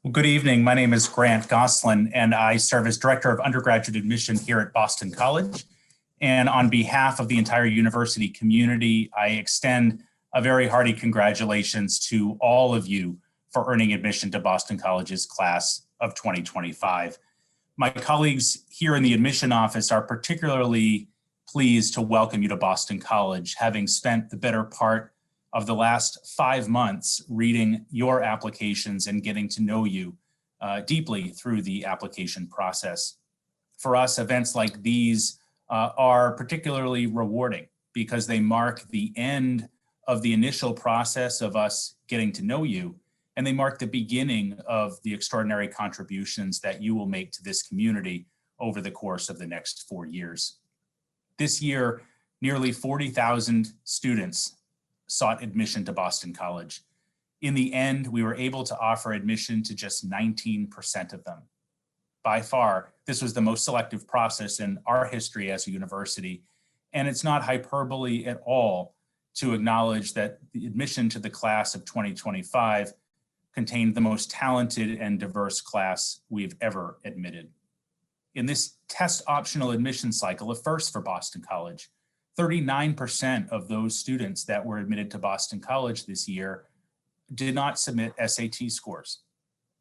Well, good evening. My name is Grant Gosselin, and I serve as Director of Undergraduate Admission here at Boston College. And on behalf of the entire university community, I extend a very hearty congratulations to all of you for earning admission to Boston College's class of 2025. My colleagues here in the admission office are particularly pleased to welcome you to Boston College, having spent the better part of the last 5 months reading your applications and getting to know you deeply through the application process. For us, events like these are particularly rewarding because they mark the end of the initial process of us getting to know you, and they mark the beginning of the extraordinary contributions that you will make to this community over the course of the next 4 years. This year, nearly 40,000 students sought admission to Boston College. In the end, we were able to offer admission to just 19% of them. By far, this was the most selective process in our history as a university, and it's not hyperbole at all to acknowledge that the admission to the class of 2025 contained the most talented and diverse class we've ever admitted. In this test optional admission cycle, a first for Boston College, 39% of those students that were admitted to Boston College this year did not submit SAT scores.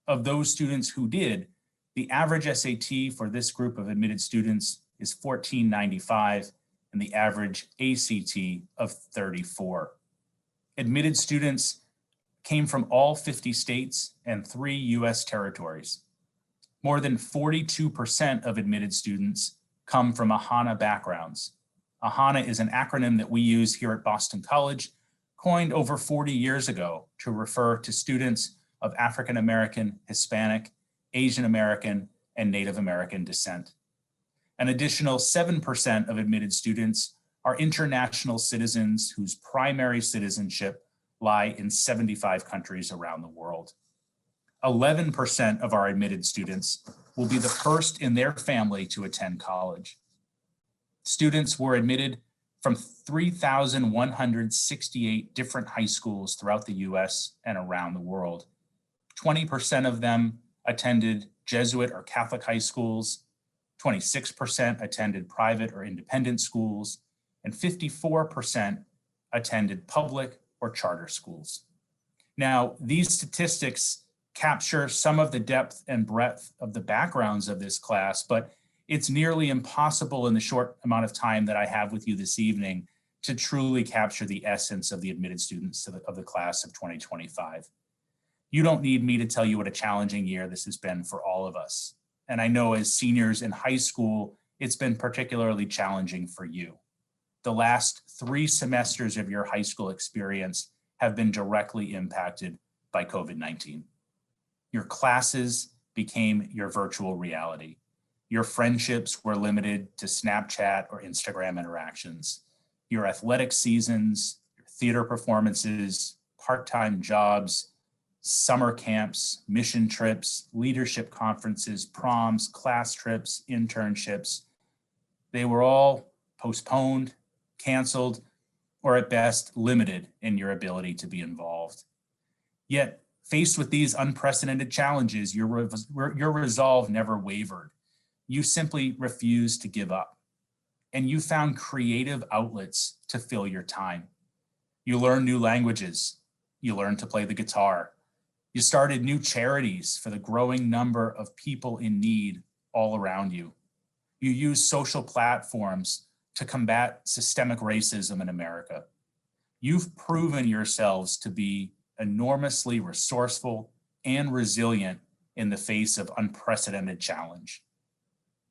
Of those students who did, the average SAT for this group of admitted students is 1495 and the average ACT of 34. Admitted students came from all 50 states and 3 US territories. More than 42% of admitted students come from AHANA backgrounds. AHANA is an acronym that we use here at Boston College, coined over 40 years ago to refer to students of African American, Hispanic, Asian American, and Native American descent. An additional 7% of admitted students are international citizens whose primary citizenship lie in 75 countries around the world. 11% of our admitted students will be the first in their family to attend college. Students were admitted from 3,168 different high schools throughout the US and around the world. 20% of them attended Jesuit or Catholic high schools, 26% attended private or independent schools, and 54% attended public or charter schools. Now, these statistics capture some of the depth and breadth of the backgrounds of this class, but it's nearly impossible in the short amount of time that I have with you this evening to truly capture the essence of the admitted students of the class of 2025. You don't need me to tell you what a challenging year this has been for all of us. And I know as seniors in high school, it's been particularly challenging for you. The last 3 semesters of your high school experience have been directly impacted by COVID-19. Your classes became your virtual reality. Your friendships were limited to Snapchat or Instagram interactions. Your athletic seasons, your theater performances, part-time jobs, summer camps, mission trips, leadership conferences, proms, class trips, internships, they were all postponed, canceled, or at best limited in your ability to be involved. Yet, faced with these unprecedented challenges, your resolve never wavered. You simply refused to give up, and you found creative outlets to fill your time. You learned new languages. You learned to play the guitar. You started new charities for the growing number of people in need all around you. You used social platforms to combat systemic racism in America. You've proven yourselves to be enormously resourceful and resilient in the face of unprecedented challenge.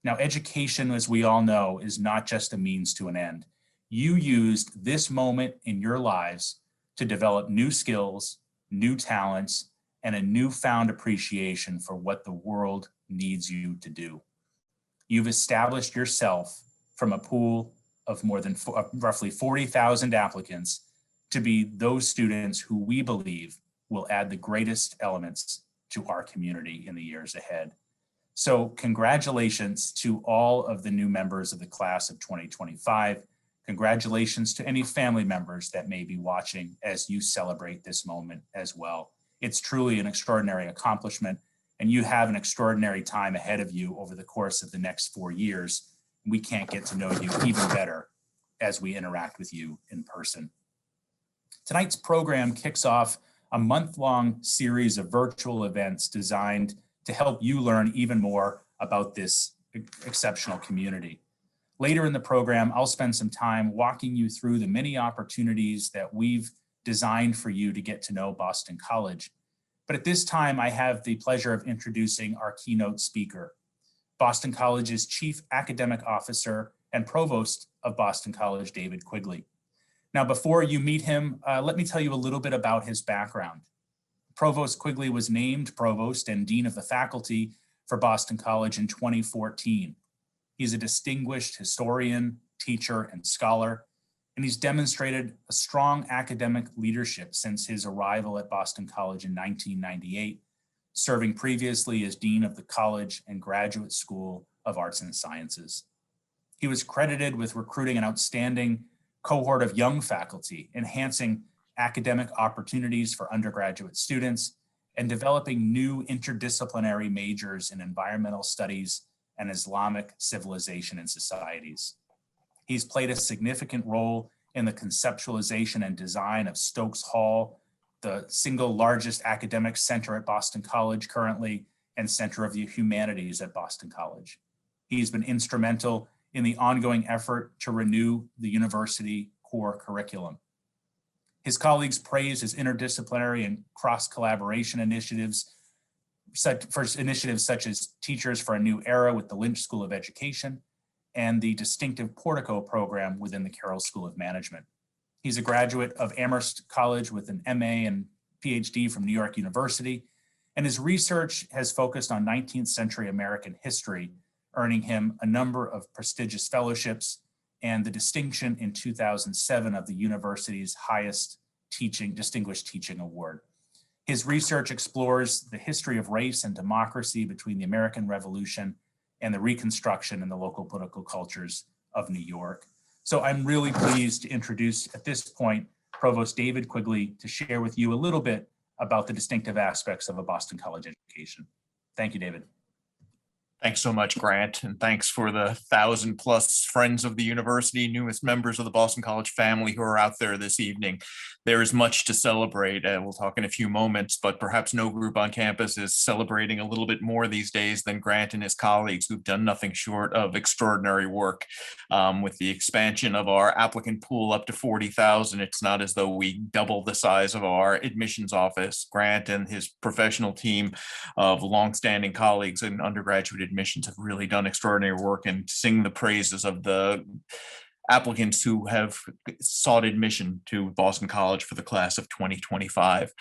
Now, education, as we all know, is not just a means to an end. You used this moment in your lives to develop new skills, new talents, and a newfound appreciation for what the world needs you to do. You've established yourself from a pool of more than roughly 40,000 applicants to be those students who we believe will add the greatest elements to our community in the years ahead. So congratulations to all of the new members of the class of 2025. Congratulations to any family members that may be watching as you celebrate this moment as well. It's truly an extraordinary accomplishment, and you have an extraordinary time ahead of you over the course of the next 4 years. We can't get to know you even better as we interact with you in person. Tonight's program kicks off a month-long series of virtual events designed to help you learn even more about this exceptional community. Later in the program, I'll spend some time walking you through the many opportunities that we've designed for you to get to know Boston College. But at this time, I have the pleasure of introducing our keynote speaker, Boston College's Chief Academic Officer and Provost of Boston College, David Quigley. Now, before you meet him, let me tell you a little bit about his background. Provost Quigley was named Provost and Dean of the Faculty for Boston College in 2014. He's a distinguished historian, teacher, and scholar, and he's demonstrated a strong academic leadership since his arrival at Boston College in 1998, serving previously as Dean of the College and Graduate School of Arts and Sciences. He was credited with recruiting an outstanding cohort of young faculty, enhancing academic opportunities for undergraduate students, and developing new interdisciplinary majors in environmental studies and Islamic civilization and societies. He's played a significant role in the conceptualization and design of Stokes Hall, the single largest academic center at Boston College currently, and Center of the Humanities at Boston College. He's been instrumental in the ongoing effort to renew the university core curriculum. His colleagues praise his interdisciplinary and cross-collaboration initiatives, such as Teachers for a New Era with the Lynch School of Education and the distinctive Portico program within the Carroll School of Management. He's a graduate of Amherst College with an MA and PhD from New York University, and his research has focused on 19th century American history, earning him a number of prestigious fellowships and the distinction in 2007 of the university's highest distinguished teaching award. His research explores the history of race and democracy between the American Revolution and the Reconstruction in the local political cultures of New York. So I'm really pleased to introduce at this point Provost David Quigley to share with you a little bit about the distinctive aspects of a Boston College education. Thank you, David. Thanks so much, Grant, and thanks for the 1,000+ friends of the university, newest members of the Boston College family who are out there this evening. There is much to celebrate, and we'll talk in a few moments, but perhaps no group on campus is celebrating a little bit more these days than Grant and his colleagues, who've done nothing short of extraordinary work. With the expansion of our applicant pool up to 40,000, it's not as though we double the size of our admissions office. Grant and his professional team of longstanding colleagues in undergraduate admissions have really done extraordinary work and sing the praises of the applicants who have sought admission to Boston College for the class of 2025.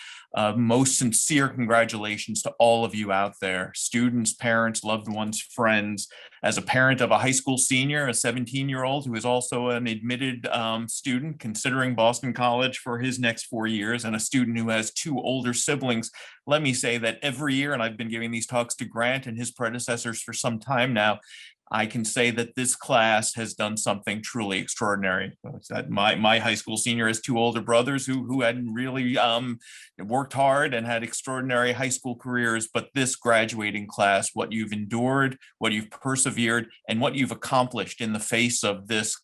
Most sincere congratulations to all of you out there, students, parents, loved ones, friends. As a parent of a high school senior, a 17-year-old who is also an admitted student considering Boston College for his next 4 years, and a student who has 2 older siblings, let me say that every year, and I've been giving these talks to Grant and his predecessors for some time now, I can say that this class has done something truly extraordinary. It's that my high school senior has 2 older brothers who had really worked hard and had extraordinary high school careers, but this graduating class, what you've endured, what you've persevered, and what you've accomplished in the face of this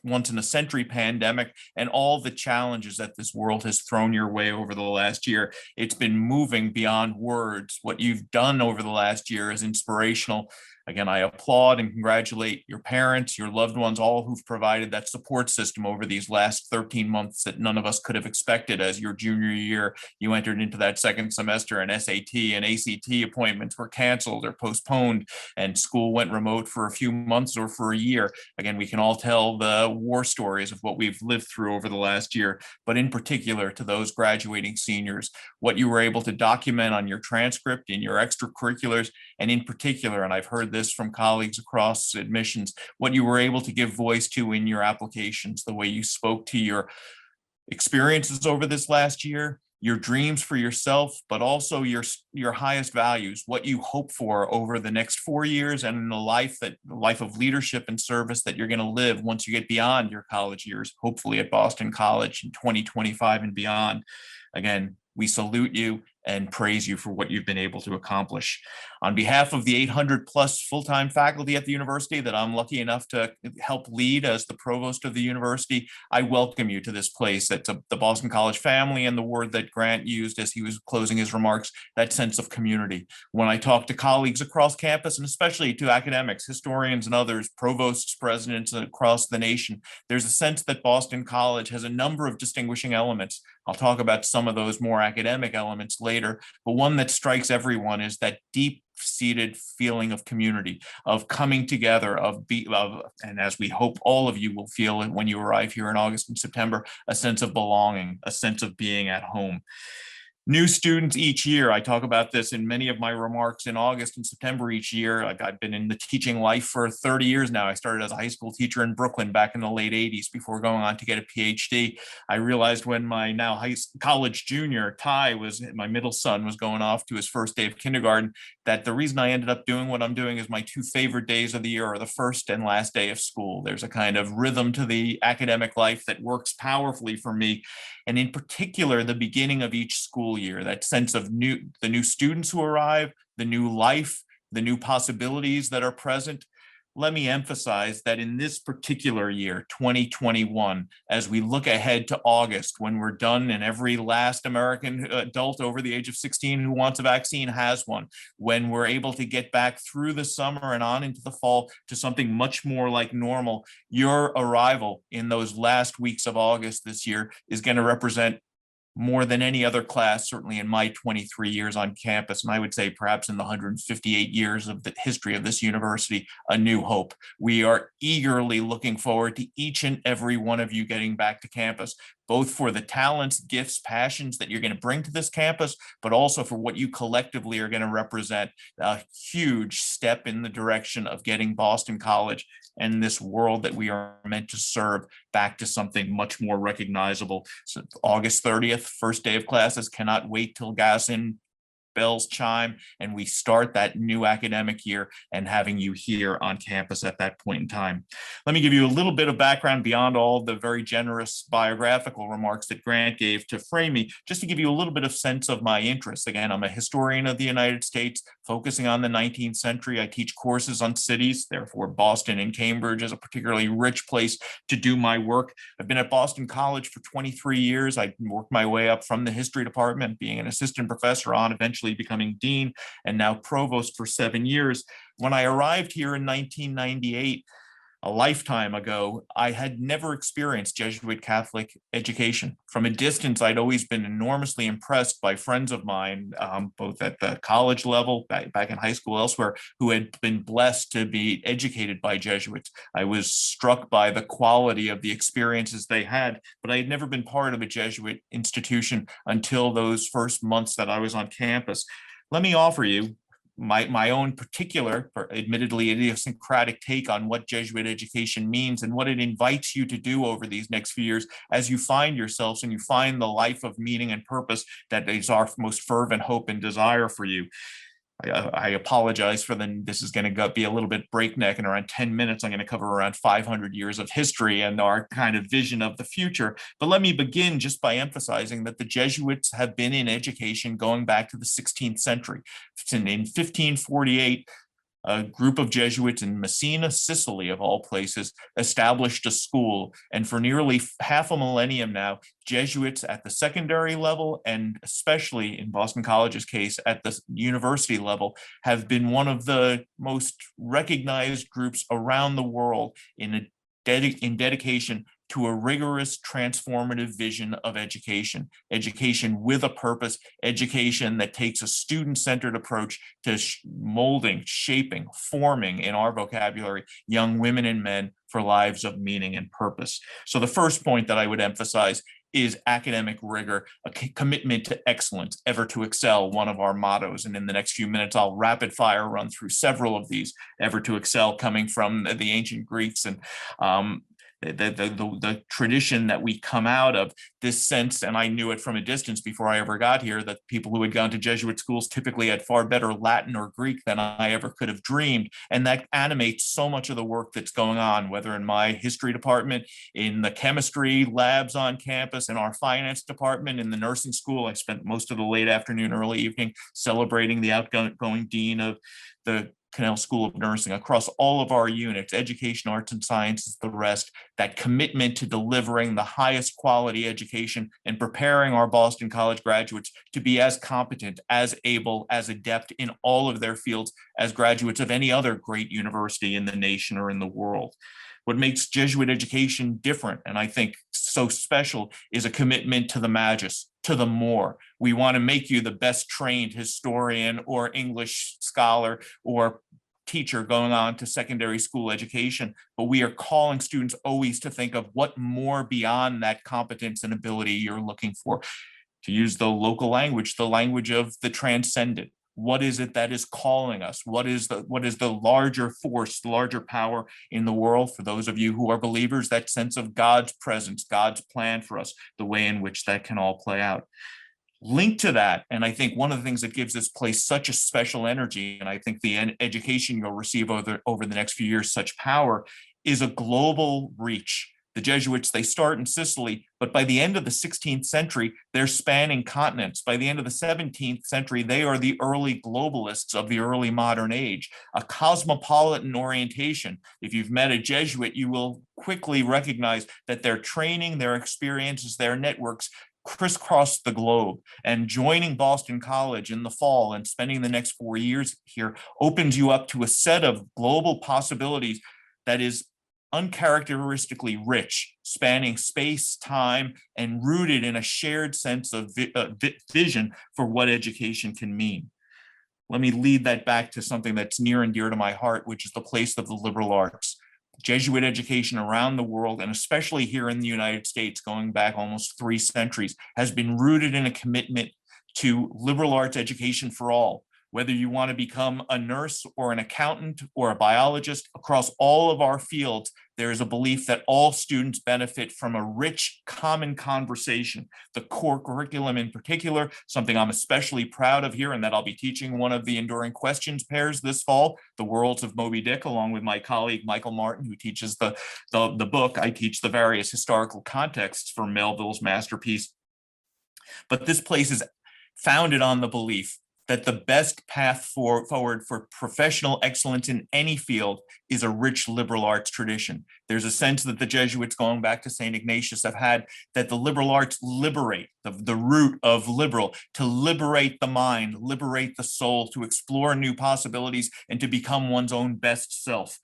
once-in-a-century pandemic and all the challenges that this world has thrown your way over the last year. It's been moving beyond words. What you've done over the last year is inspirational. Again, I applaud and congratulate your parents, your loved ones, all who've provided that support system over these last 13 months that none of us could have expected. As your junior year, you entered into that second semester, and SAT and ACT appointments were canceled or postponed, and school went remote for a few months or for a year. Again, we can all tell the war stories of what we've lived through over the last year, but in particular to those graduating seniors, what you were able to document on your transcript, in your extracurriculars, and in particular, and I've heard this from colleagues across admissions, what you were able to give voice to in your applications, the way you spoke to your experiences over this last year, your dreams for yourself, but also your highest values, what you hope for over the next 4 years, and in the life of leadership and service that you're going to live once you get beyond your college years, hopefully at Boston College in 2025 and beyond. Again, we salute you, and praise you for what you've been able to accomplish. On behalf of the 800 plus full-time faculty at the university that I'm lucky enough to help lead as the provost of the university, I welcome you to this place. That's the Boston College family, and the word that Grant used as he was closing his remarks, that sense of community. When I talk to colleagues across campus, and especially to academics, historians, and others, provosts, presidents across the nation, there's a sense that Boston College has a number of distinguishing elements. I'll talk about some of those more academic elements later, but one that strikes everyone is that deep-seated feeling of community, of coming together, and as we hope all of you will feel when you arrive here in August and September, a sense of belonging, a sense of being at home. New students each year, I talk about this in many of my remarks in August and September each year. I've been in the teaching life for 30 years now. I started as a high school teacher in Brooklyn back in the late 80s before going on to get a PhD. I realized when my now college junior, my middle son, was going off to his first day of kindergarten, that the reason I ended up doing what I'm doing is my two favorite days of the year are the first and last day of school. There's a kind of rhythm to the academic life that works powerfully for me. And in particular, the beginning of each school year, that sense of the new students who arrive, the new life, the new possibilities that are present. Let me emphasize that in this particular year, 2021, as we look ahead to August, when we're done and every last American adult over the age of 16 who wants a vaccine has one, when we're able to get back through the summer and on into the fall to something much more like normal, your arrival in those last weeks of August this year is going to represent more than any other class, certainly in my 23 years on campus, and I would say perhaps in the 158 years of the history of this university, a new hope. We are eagerly looking forward to each and every one of you getting back to campus, both for the talents, gifts, passions that you're going to bring to this campus, but also for what you collectively are going to represent, a huge step in the direction of getting Boston College and this world that we are meant to serve back to something much more recognizable. So August 30th, first day of classes, cannot wait till Gassin bells chime and we start that new academic year and having you here on campus at that point in time. Let me give you a little bit of background beyond all the very generous biographical remarks that Grant gave to frame me, just to give you a little bit of sense of my interests. Again, I'm a historian of the United States, focusing on the 19th century. I teach courses on cities, therefore Boston and Cambridge is a particularly rich place to do my work. I've been at Boston College for 23 years. I worked my way up from the history department, being an assistant professor on, eventually becoming dean, and now provost for 7 years. When I arrived here in 1998, a lifetime ago, I had never experienced Jesuit Catholic education. From a distance, I'd always been enormously impressed by friends of mine, both at the college level, back in high school, elsewhere, who had been blessed to be educated by Jesuits. I was struck by the quality of the experiences they had, but I had never been part of a Jesuit institution until those first months that I was on campus. Let me offer you my own particular, admittedly idiosyncratic take on what Jesuit education means and what it invites you to do over these next few years as you find yourselves and you find the life of meaning and purpose that is our most fervent hope and desire for you. I apologize for this is going to be a little bit breakneck. In around 10 minutes, I'm going to cover around 500 years of history and our kind of vision of the future. But let me begin just by emphasizing that the Jesuits have been in education going back to the 16th century. In 1548, a group of Jesuits in Messina, Sicily, of all places, established a school. And for nearly half a millennium now, Jesuits at the secondary level, and especially in Boston College's case, at the university level, have been one of the most recognized groups around the world in dedication to a rigorous transformative vision of education with a purpose, education that takes a student-centered approach to molding, shaping, forming, in our vocabulary, young women and men for lives of meaning and purpose. So the first point that I would emphasize is academic rigor, a commitment to excellence, ever to excel, one of our mottos. And in the next few minutes, I'll rapid fire run through several of these, ever to excel, coming from the ancient Greeks. And the tradition that we come out of, this sense, and I knew it from a distance before I ever got here, that people who had gone to Jesuit schools typically had far better Latin or Greek than I ever could have dreamed. And that animates so much of the work that's going on, whether in my history department, in the chemistry labs on campus, in our finance department, in the nursing school. I spent most of the late afternoon, early evening celebrating the outgoing dean of the Cornell School of Nursing, across all of our units, education, arts and sciences, the rest, that commitment to delivering the highest quality education and preparing our Boston College graduates to be as competent, as able, as adept in all of their fields as graduates of any other great university in the nation or in the world. What makes Jesuit education different, and I think so special, is a commitment to the magis, to the more. We want to make you the best trained historian or English scholar or teacher going on to secondary school education, but we are calling students always to think of what more beyond that competence and ability you're looking for. To use the local language, the language of the transcendent. What is it that is calling us? What is the larger force, the larger power in the world? For those of you who are believers, that sense of God's presence, God's plan for us, the way in which that can all play out. Linked to that, and I think one of the things that gives this place such a special energy, and I think the education you'll receive over the next few years, such power, is a global reach. The Jesuits, they start in Sicily, but by the end of the 16th century, they're spanning continents. By the end of the 17th century, they are the early globalists of the early modern age, a cosmopolitan orientation. If you've met a Jesuit, you will quickly recognize that their training, their experiences, their networks crisscross the globe. And joining Boston College in the fall and spending the next 4 years here opens you up to a set of global possibilities that is uncharacteristically rich, spanning space, time, and rooted in a shared sense of vision for what education can mean. Let me lead that back to something that's near and dear to my heart, which is the place of the liberal arts. Jesuit education around the world, and especially here in the United States, going back almost 3 centuries, has been rooted in a commitment to liberal arts education for all. Whether you want to become a nurse or an accountant or a biologist, across all of our fields, there is a belief that all students benefit from a rich common conversation. The core curriculum in particular, something I'm especially proud of here, and that I'll be teaching one of the Enduring Questions pairs this fall, The Worlds of Moby Dick, along with my colleague Michael Martin, who teaches the book. I teach the various historical contexts for Melville's masterpiece. But this place is founded on the belief that the best path forward for professional excellence in any field is a rich liberal arts tradition. There's a sense that the Jesuits, going back to St. Ignatius, have had that the liberal arts liberate, the root of liberal, to liberate the mind, liberate the soul, to explore new possibilities, and to become one's own best self.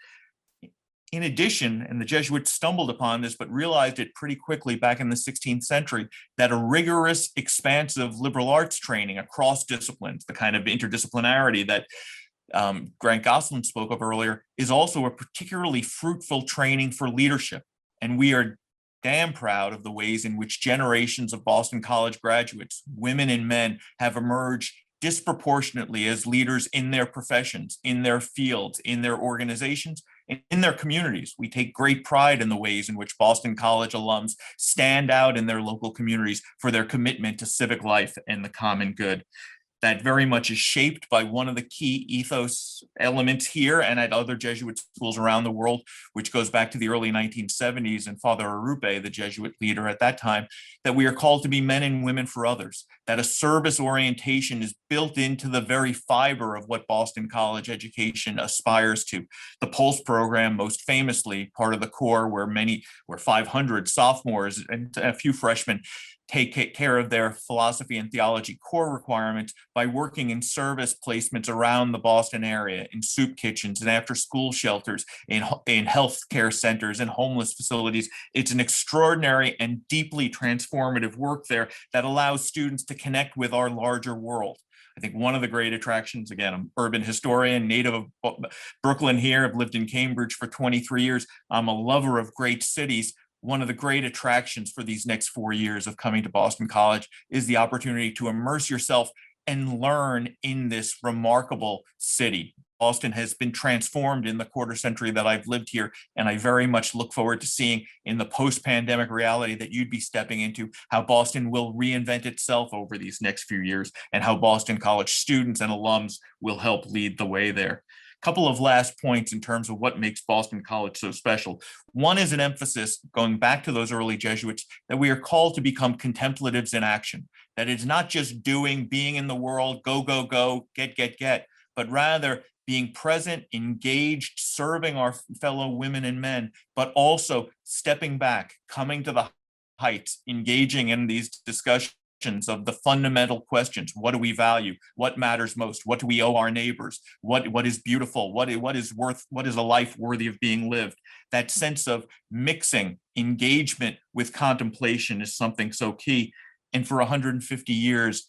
In addition, and the Jesuits stumbled upon this, but realized it pretty quickly back in the 16th century, that a rigorous, expansive liberal arts training across disciplines, the kind of interdisciplinarity that Grant Gosselin spoke of earlier, is also a particularly fruitful training for leadership. And we are damn proud of the ways in which generations of Boston College graduates, women and men, have emerged disproportionately as leaders in their professions, in their fields, in their organizations, and in their communities. We take great pride in the ways in which Boston College alums stand out in their local communities for their commitment to civic life and the common good. That very much is shaped by one of the key ethos elements here and at other Jesuit schools around the world, which goes back to the early 1970s and Father Arrupe, the Jesuit leader at that time, that we are called to be men and women for others, that a service orientation is built into the very fiber of what Boston College education aspires to. The Pulse program, most famously, part of the core where 500 sophomores and a few freshmen take care of their philosophy and theology core requirements by working in service placements around the Boston area, in soup kitchens and after school shelters, in healthcare centers and homeless facilities. It's an extraordinary and deeply transformative work there that allows students to connect with our larger world. I think one of the great attractions, again, I'm an urban historian, native of Brooklyn here, I've lived in Cambridge for 23 years. I'm a lover of great cities. One of the great attractions for these next 4 years of coming to Boston College is the opportunity to immerse yourself and learn in this remarkable city. Boston has been transformed in the quarter century that I've lived here. And I very much look forward to seeing in the post-pandemic reality that you'd be stepping into how Boston will reinvent itself over these next few years and how Boston College students and alums will help lead the way there. Couple of last points in terms of what makes Boston College so special. One is an emphasis, going back to those early Jesuits, that we are called to become contemplatives in action. That it's not just doing, being in the world, go, go, go, get, but rather being present, engaged, serving our fellow women and men, but also stepping back, coming to the heights, engaging in these discussions of the fundamental questions. What do we value? What matters most? What do we owe our neighbors? What is beautiful? What is a life worthy of being lived? That sense of mixing engagement with contemplation is something so key. And for 150 years,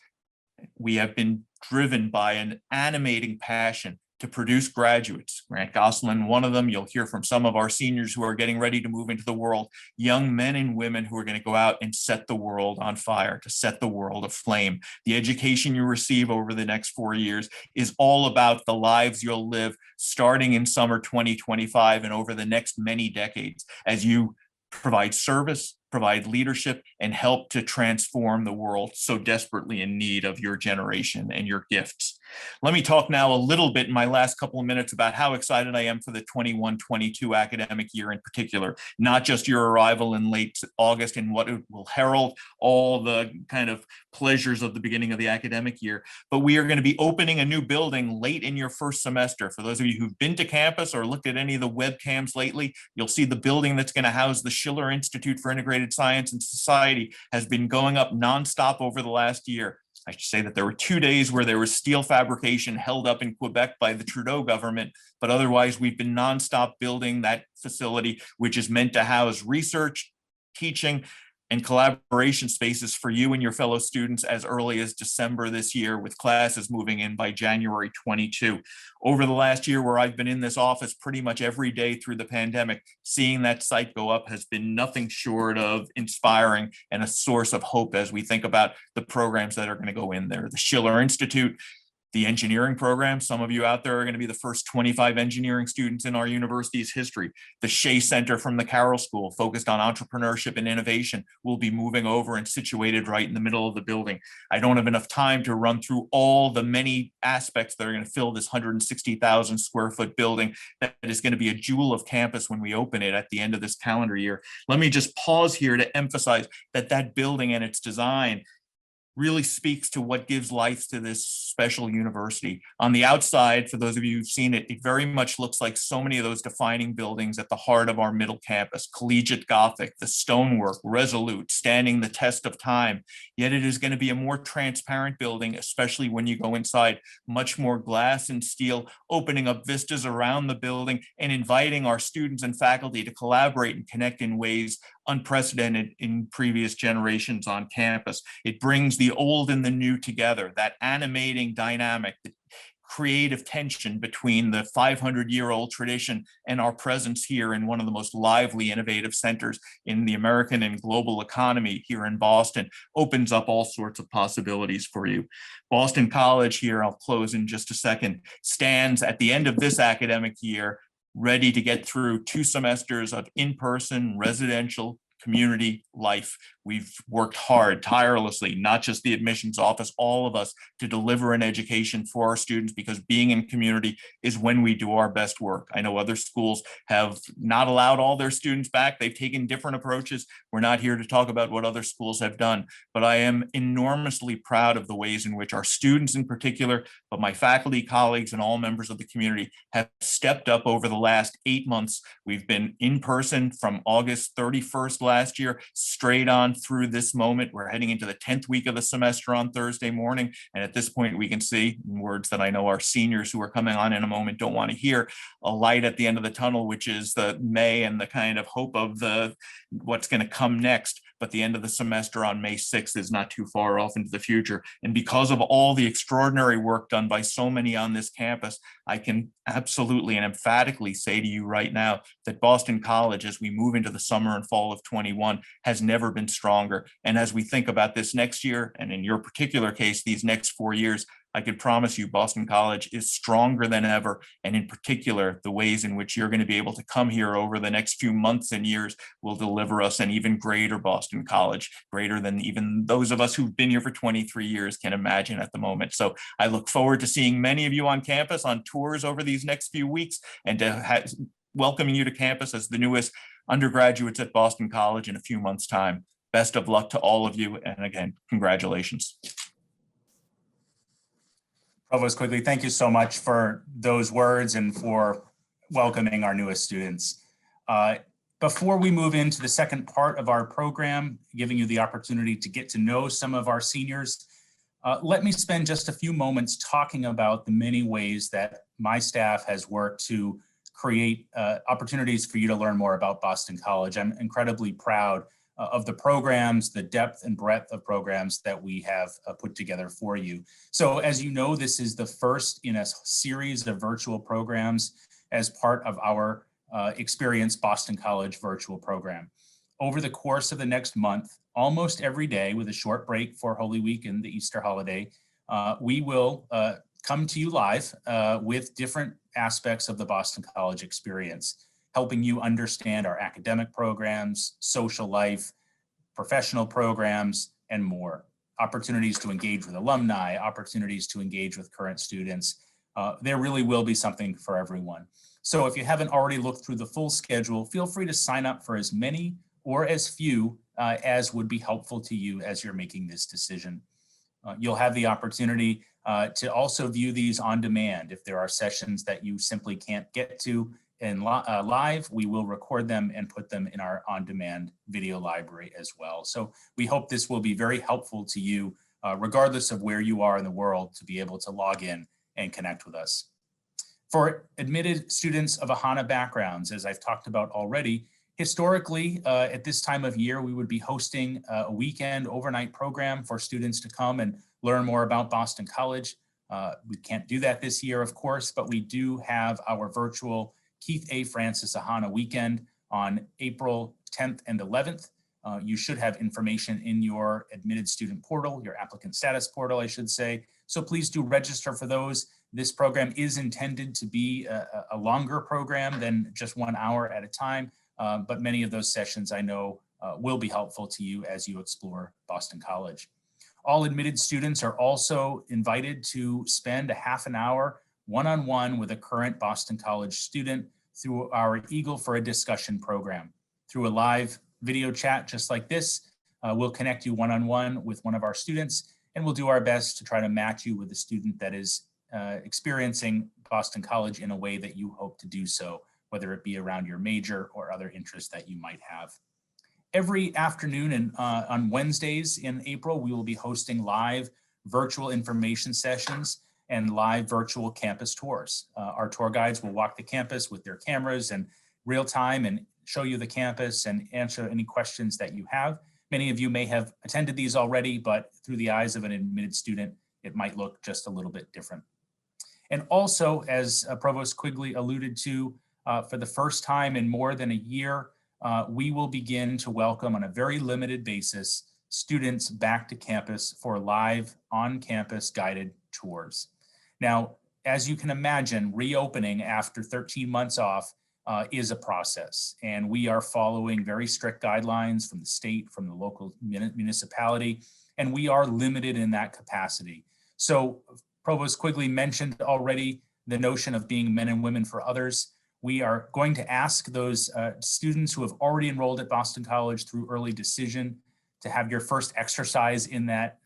we have been driven by an animating passion to produce graduates. Grant Gosselin, one of them. You'll hear from some of our seniors who are getting ready to move into the world, young men and women who are going to go out and set the world on fire, to set the world aflame. The education you receive over the next 4 years is all about the lives you'll live starting in summer 2025 and over the next many decades as you provide service, provide leadership, and help to transform the world so desperately in need of your generation and your gifts. Let me talk now a little bit in my last couple of minutes about how excited I am for the 21-22 academic year in particular, not just your arrival in late August and what it will herald all the kind of pleasures of the beginning of the academic year, but we are going to be opening a new building late in your first semester. For those of you who've been to campus or looked at any of the webcams lately, you'll see the building that's going to house the Schiller Institute for Integrated Science and Society has been going up nonstop over the last year. I should say that there were 2 days where there was steel fabrication held up in Quebec by the Trudeau government, but otherwise we've been nonstop building that facility, which is meant to house research, teaching, and collaboration spaces for you and your fellow students as early as December this year, with classes moving in by January 22. Over the last year where I've been in this office pretty much every day through the pandemic, seeing that site go up has been nothing short of inspiring and a source of hope as we think about the programs that are going to go in there. The Schiller Institute, the engineering program. Some of you out there are going to be the first 25 engineering students in our university's history. The Shea Center from the Carroll School, focused on entrepreneurship and innovation, will be moving over and situated right in the middle of the building. I don't have enough time to run through all the many aspects that are going to fill this 160,000 square foot building that is going to be a jewel of campus when we open it at the end of this calendar year. Let me just pause here to emphasize that that building and its design really speaks to what gives life to this special university. On the outside, for those of you who've seen it, it very much looks like so many of those defining buildings at the heart of our middle campus: collegiate Gothic, the stonework, resolute, standing the test of time. Yet it is going to be a more transparent building, especially when you go inside, much more glass and steel, opening up vistas around the building and inviting our students and faculty to collaborate and connect in ways unprecedented in previous generations on campus. It brings the old and the new together, that animating dynamic, the creative tension between the 500-year-old tradition and our presence here in one of the most lively, innovative centers in the American and global economy here in Boston opens up all sorts of possibilities for you. Boston College here, I'll close in just a second, stands at the end of this academic year ready to get through 2 semesters of in-person residential community life. We've worked hard, tirelessly, not just the admissions office, all of us, to deliver an education for our students, because being in community is when we do our best work. I know other schools have not allowed all their students back. They've taken different approaches. We're not here to talk about what other schools have done, but I am enormously proud of the ways in which our students in particular, but my faculty, colleagues, and all members of the community have stepped up over the last 8 months. We've been in person from August 31st last year, straight on through this moment. We're heading into the 10th week of the semester on Thursday morning. And at this point, we can see, in words that I know our seniors who are coming on in a moment don't want to hear, a light at the end of the tunnel, which is the May and the kind of hope of what's going to come next. But the end of the semester on May 6th is not too far off into the future. And because of all the extraordinary work done by so many on this campus, I can absolutely and emphatically say to you right now that Boston College, as we move into the summer and fall of 21, has never been stronger. And as we think about this next year, and in your particular case, these next 4 years, I can promise you Boston College is stronger than ever. And in particular, the ways in which you're going to be able to come here over the next few months and years will deliver us an even greater Boston College, greater than even those of us who've been here for 23 years can imagine at the moment. So I look forward to seeing many of you on campus on tours over these next few weeks, and to welcoming you to campus as the newest undergraduates at Boston College in a few months' time. Best of luck to all of you. And again, congratulations. Provost Quigley, thank you so much for those words and for welcoming our newest students. Before we move into the second part of our program, giving you the opportunity to get to know some of our seniors, let me spend just a few moments talking about the many ways that my staff has worked to create opportunities for you to learn more about Boston College. I'm incredibly proud of the programs, the depth and breadth of programs that we have put together for you. So as you know, this is the first in a series of virtual programs as part of our Experience Boston College virtual program. Over the course of the next month, almost every day with a short break for Holy Week and the Easter holiday, we will come to you live with different aspects of the Boston College experience, helping you understand our academic programs, social life, professional programs, and more. Opportunities to engage with alumni, opportunities to engage with current students. There really will be something for everyone. So if you haven't already looked through the full schedule, feel free to sign up for as many or as few as would be helpful to you as you're making this decision. You'll have the opportunity to also view these on demand. If there are sessions that you simply can't get to in live, we will record them and put them in our on-demand video library as well. So we hope this will be very helpful to you, regardless of where you are in the world, to be able to log in and connect with us. For admitted students of AHANA backgrounds, as I've talked about already, historically, at this time of year, we would be hosting a weekend overnight program for students to come and learn more about Boston College. We can't do that this year, of course, but we do have our virtual Keith A. Francis AHANA weekend on April 10th and 11th. You should have information in your admitted student portal, your applicant status portal, I should say. So please do register for those. This program is intended to be a longer program than just 1 hour at a time, but many of those sessions I know will be helpful to you as you explore Boston College. All admitted students are also invited to spend a half an hour one-on-one with a current Boston College student through our Eagle for a Discussion program. Through a live video chat just like this, we'll connect you one-on-one with one of our students, and we'll do our best to try to match you with a student that is experiencing Boston College in a way that you hope to do so, whether it be around your major or other interests that you might have. Every afternoon and on Wednesdays in April, we will be hosting live virtual information sessions and live virtual campus tours. Our tour guides will walk the campus with their cameras and real time and show you the campus and answer any questions that you have. Many of you may have attended these already, but through the eyes of an admitted student, it might look just a little bit different. And also, as Provost Quigley alluded to, for the first time in more than a year, we will begin to welcome on a very limited basis students back to campus for live on-campus guided tours. Now, as you can imagine, reopening after 13 months off is a process, and we are following very strict guidelines from the state, from the local municipality, and we are limited in that capacity. So Provost Quigley mentioned already the notion of being men and women for others. We are going to ask those students who have already enrolled at Boston College through early decision to have your first exercise in that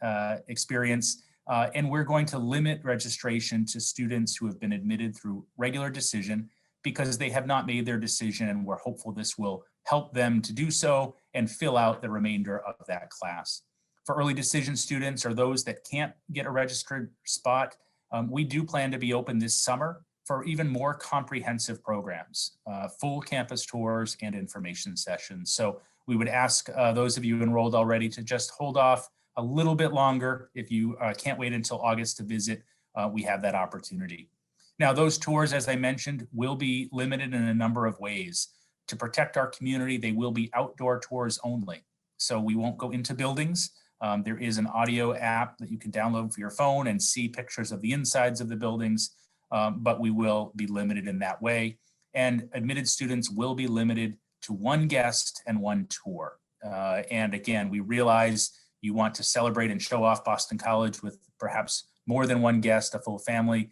experience. And we're going to limit registration to students who have been admitted through regular decision because they have not made their decision, and we're hopeful this will help them to do so and fill out the remainder of that class. For early decision students or those that can't get a registered spot, we do plan to be open this summer for even more comprehensive programs, full campus tours and information sessions. So we would ask those of you enrolled already to just hold off a little bit longer. If you can't wait until August to visit, we have that opportunity. Now, those tours, as I mentioned, will be limited in a number of ways. To protect our community, they will be outdoor tours only. So we won't go into buildings. There is an audio app that you can download for your phone and see pictures of the insides of the buildings, but we will be limited in that way. And admitted students will be limited to one guest and one tour. And again, we realize you want to celebrate and show off Boston College with perhaps more than one guest, a full family,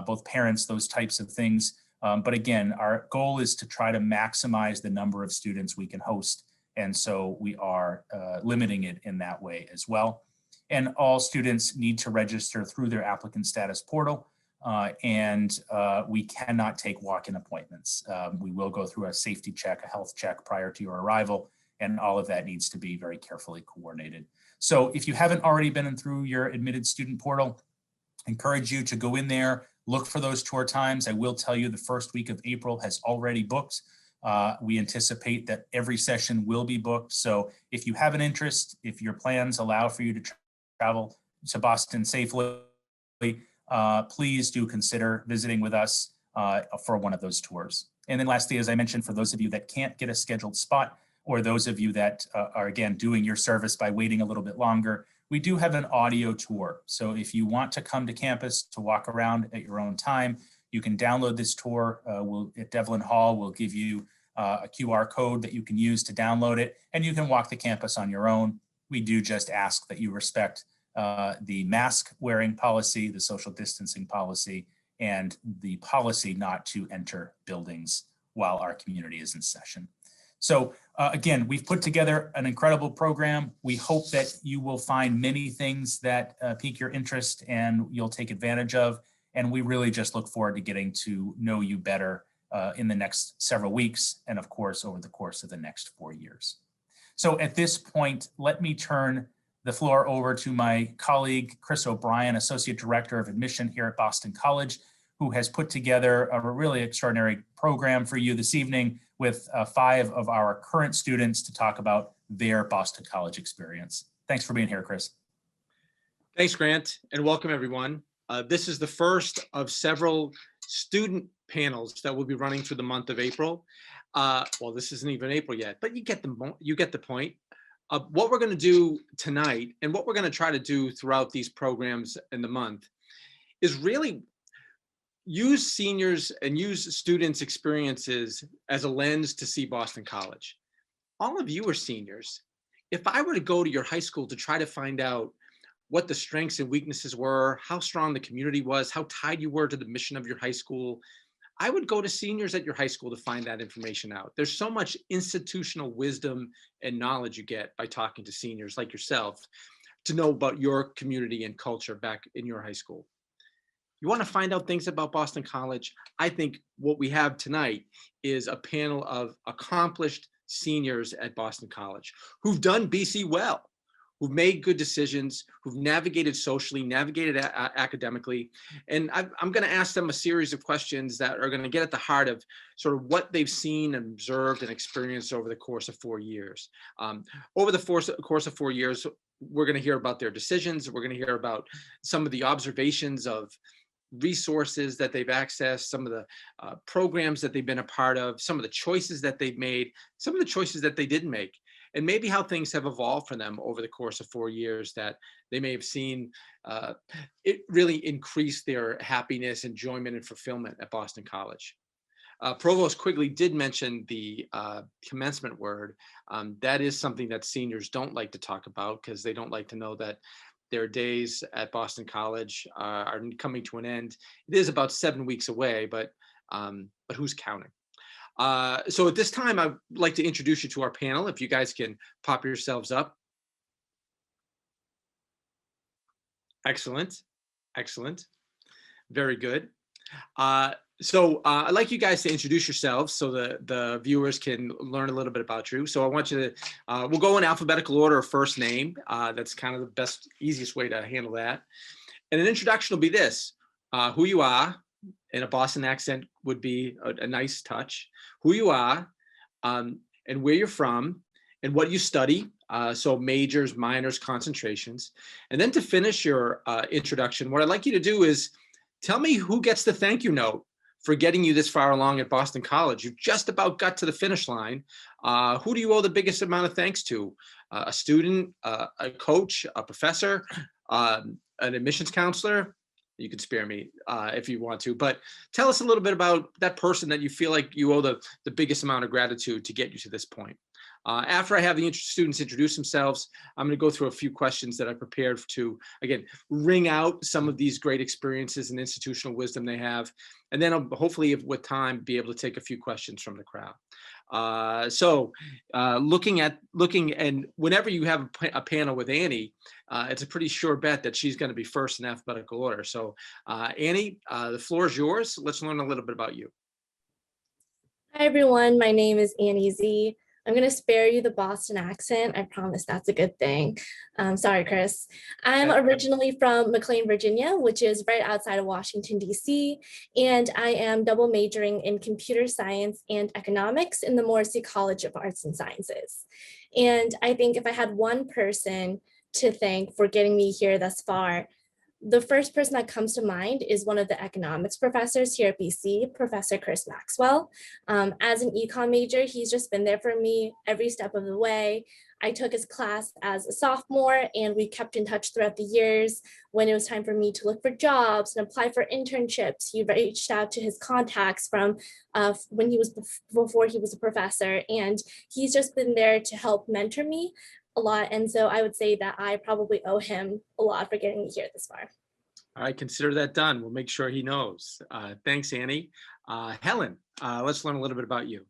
both parents, those types of things. But again, our goal is to try to maximize the number of students we can host. And so we are limiting it in that way as well. And all students need to register through their applicant status portal. And we cannot take walk-in appointments. We will go through a safety check, a health check prior to your arrival, and all of that needs to be very carefully coordinated. So if you haven't already been through your admitted student portal, I encourage you to go in there, look for those tour times. I will tell you the first week of April has already booked. We anticipate that every session will be booked. So if you have an interest, if your plans allow for you to travel to Boston safely, please do consider visiting with us for one of those tours. And then lastly, as I mentioned, for those of you that can't get a scheduled spot, or those of you that are, again, doing your service by waiting a little bit longer, we do have an audio tour. So if you want to come to campus to walk around at your own time, you can download this tour. At Devlin Hall, we'll give you a QR code that you can use to download it, and you can walk the campus on your own. We do just ask that you respect the mask wearing policy, the social distancing policy, and the policy not to enter buildings while our community is in session. So again, we've put together an incredible program. We hope that you will find many things that pique your interest and you'll take advantage of. And we really just look forward to getting to know you better in the next several weeks, and of course, over the course of the next 4 years. So at this point, let me turn the floor over to my colleague, Chris O'Brien, Associate Director of Admission here at Boston College, who has put together a really extraordinary program for you this evening with 5 of our current students to talk about their Boston College experience. Thanks for being here, Chris. Thanks, Grant, and welcome everyone. This is the first of several student panels that we'll be running through the month of April. Well, this isn't even April yet, but you get the point. What we're going to do tonight and what we're going to try to do throughout these programs in the month is really use seniors and use students' experiences as a lens to see Boston College. All of you are seniors. If I were to go to your high school to try to find out what the strengths and weaknesses were, how strong the community was, how tied you were to the mission of your high school, I would go to seniors at your high school to find that information out. There's so much institutional wisdom and knowledge you get by talking to seniors like yourself to know about your community and culture back in your high school. You want to find out things about Boston College? I think what we have tonight is a panel of accomplished seniors at Boston College who've done BC well, who've made good decisions, who've navigated socially, navigated academically. And I'm going to ask them a series of questions that are going to get at the heart of sort of what they've seen and observed and experienced over the course of 4 years. Over the course of 4 years, we're going to hear about their decisions. We're going to hear about some of the observations of resources that they've accessed, some of the programs that they've been a part of, some of the choices that they've made, some of the choices that they didn't make, and maybe how things have evolved for them over the course of 4 years that they may have seen it really increase their happiness, enjoyment, and fulfillment at Boston College. Provost Quigley did mention the commencement word. That is something that seniors don't like to talk about because they don't like to know that their days at Boston College are coming to an end. It is about 7 weeks away, but who's counting? So at this time, I'd like to introduce you to our panel. If you guys can pop yourselves up. Excellent, excellent, very good. So I'd like you guys to introduce yourselves so the viewers can learn a little bit about you. So I want you to, we'll go in alphabetical order of first name. That's kind of the best, easiest way to handle that. And an introduction will be this, who you are, in a Boston accent would be a nice touch, who you are, and where you're from, and what you study. So majors, minors, concentrations. And then to finish your introduction, what I'd like you to do is tell me who gets the thank you note for getting you this far along at Boston College. You've just about got to the finish line. Who do you owe the biggest amount of thanks to? a student, a coach, a professor, an admissions counselor? You can spare me if you want to, but tell us a little bit about that person that you feel like you owe the biggest amount of gratitude to get you to this point. After I have the students introduce themselves, I'm going to go through a few questions that I prepared to, again, ring out some of these great experiences and institutional wisdom they have. And then I'll hopefully, with time, be able to take a few questions from the crowd. Looking and whenever you have a panel with Annie, it's a pretty sure bet that she's going to be first in alphabetical order. So Annie, the floor is yours. Let's learn a little bit about you. Hi, everyone. My name is Annie Z. I'm going to spare you the Boston accent. I promise that's a good thing. Sorry, Chris. I'm originally from McLean, Virginia, which is right outside of Washington, D.C. And I am double majoring in computer science and economics in the Morrissey College of Arts and Sciences. And I think if I had one person to thank for getting me here thus far, the first person that comes to mind is one of the economics professors here at BC, Professor Chris Maxwell. As an econ major, he's just been there for me every step of the way. I took his class as a sophomore and we kept in touch throughout the years. When it was time for me to look for jobs and apply for internships, he reached out to his contacts from when he was before he was a professor, and he's just been there to help mentor me a lot. And so I would say that I probably owe him a lot for getting me here this far. All right, consider that done. We'll make sure he knows. Thanks, Annie. Helen, let's learn a little bit about you.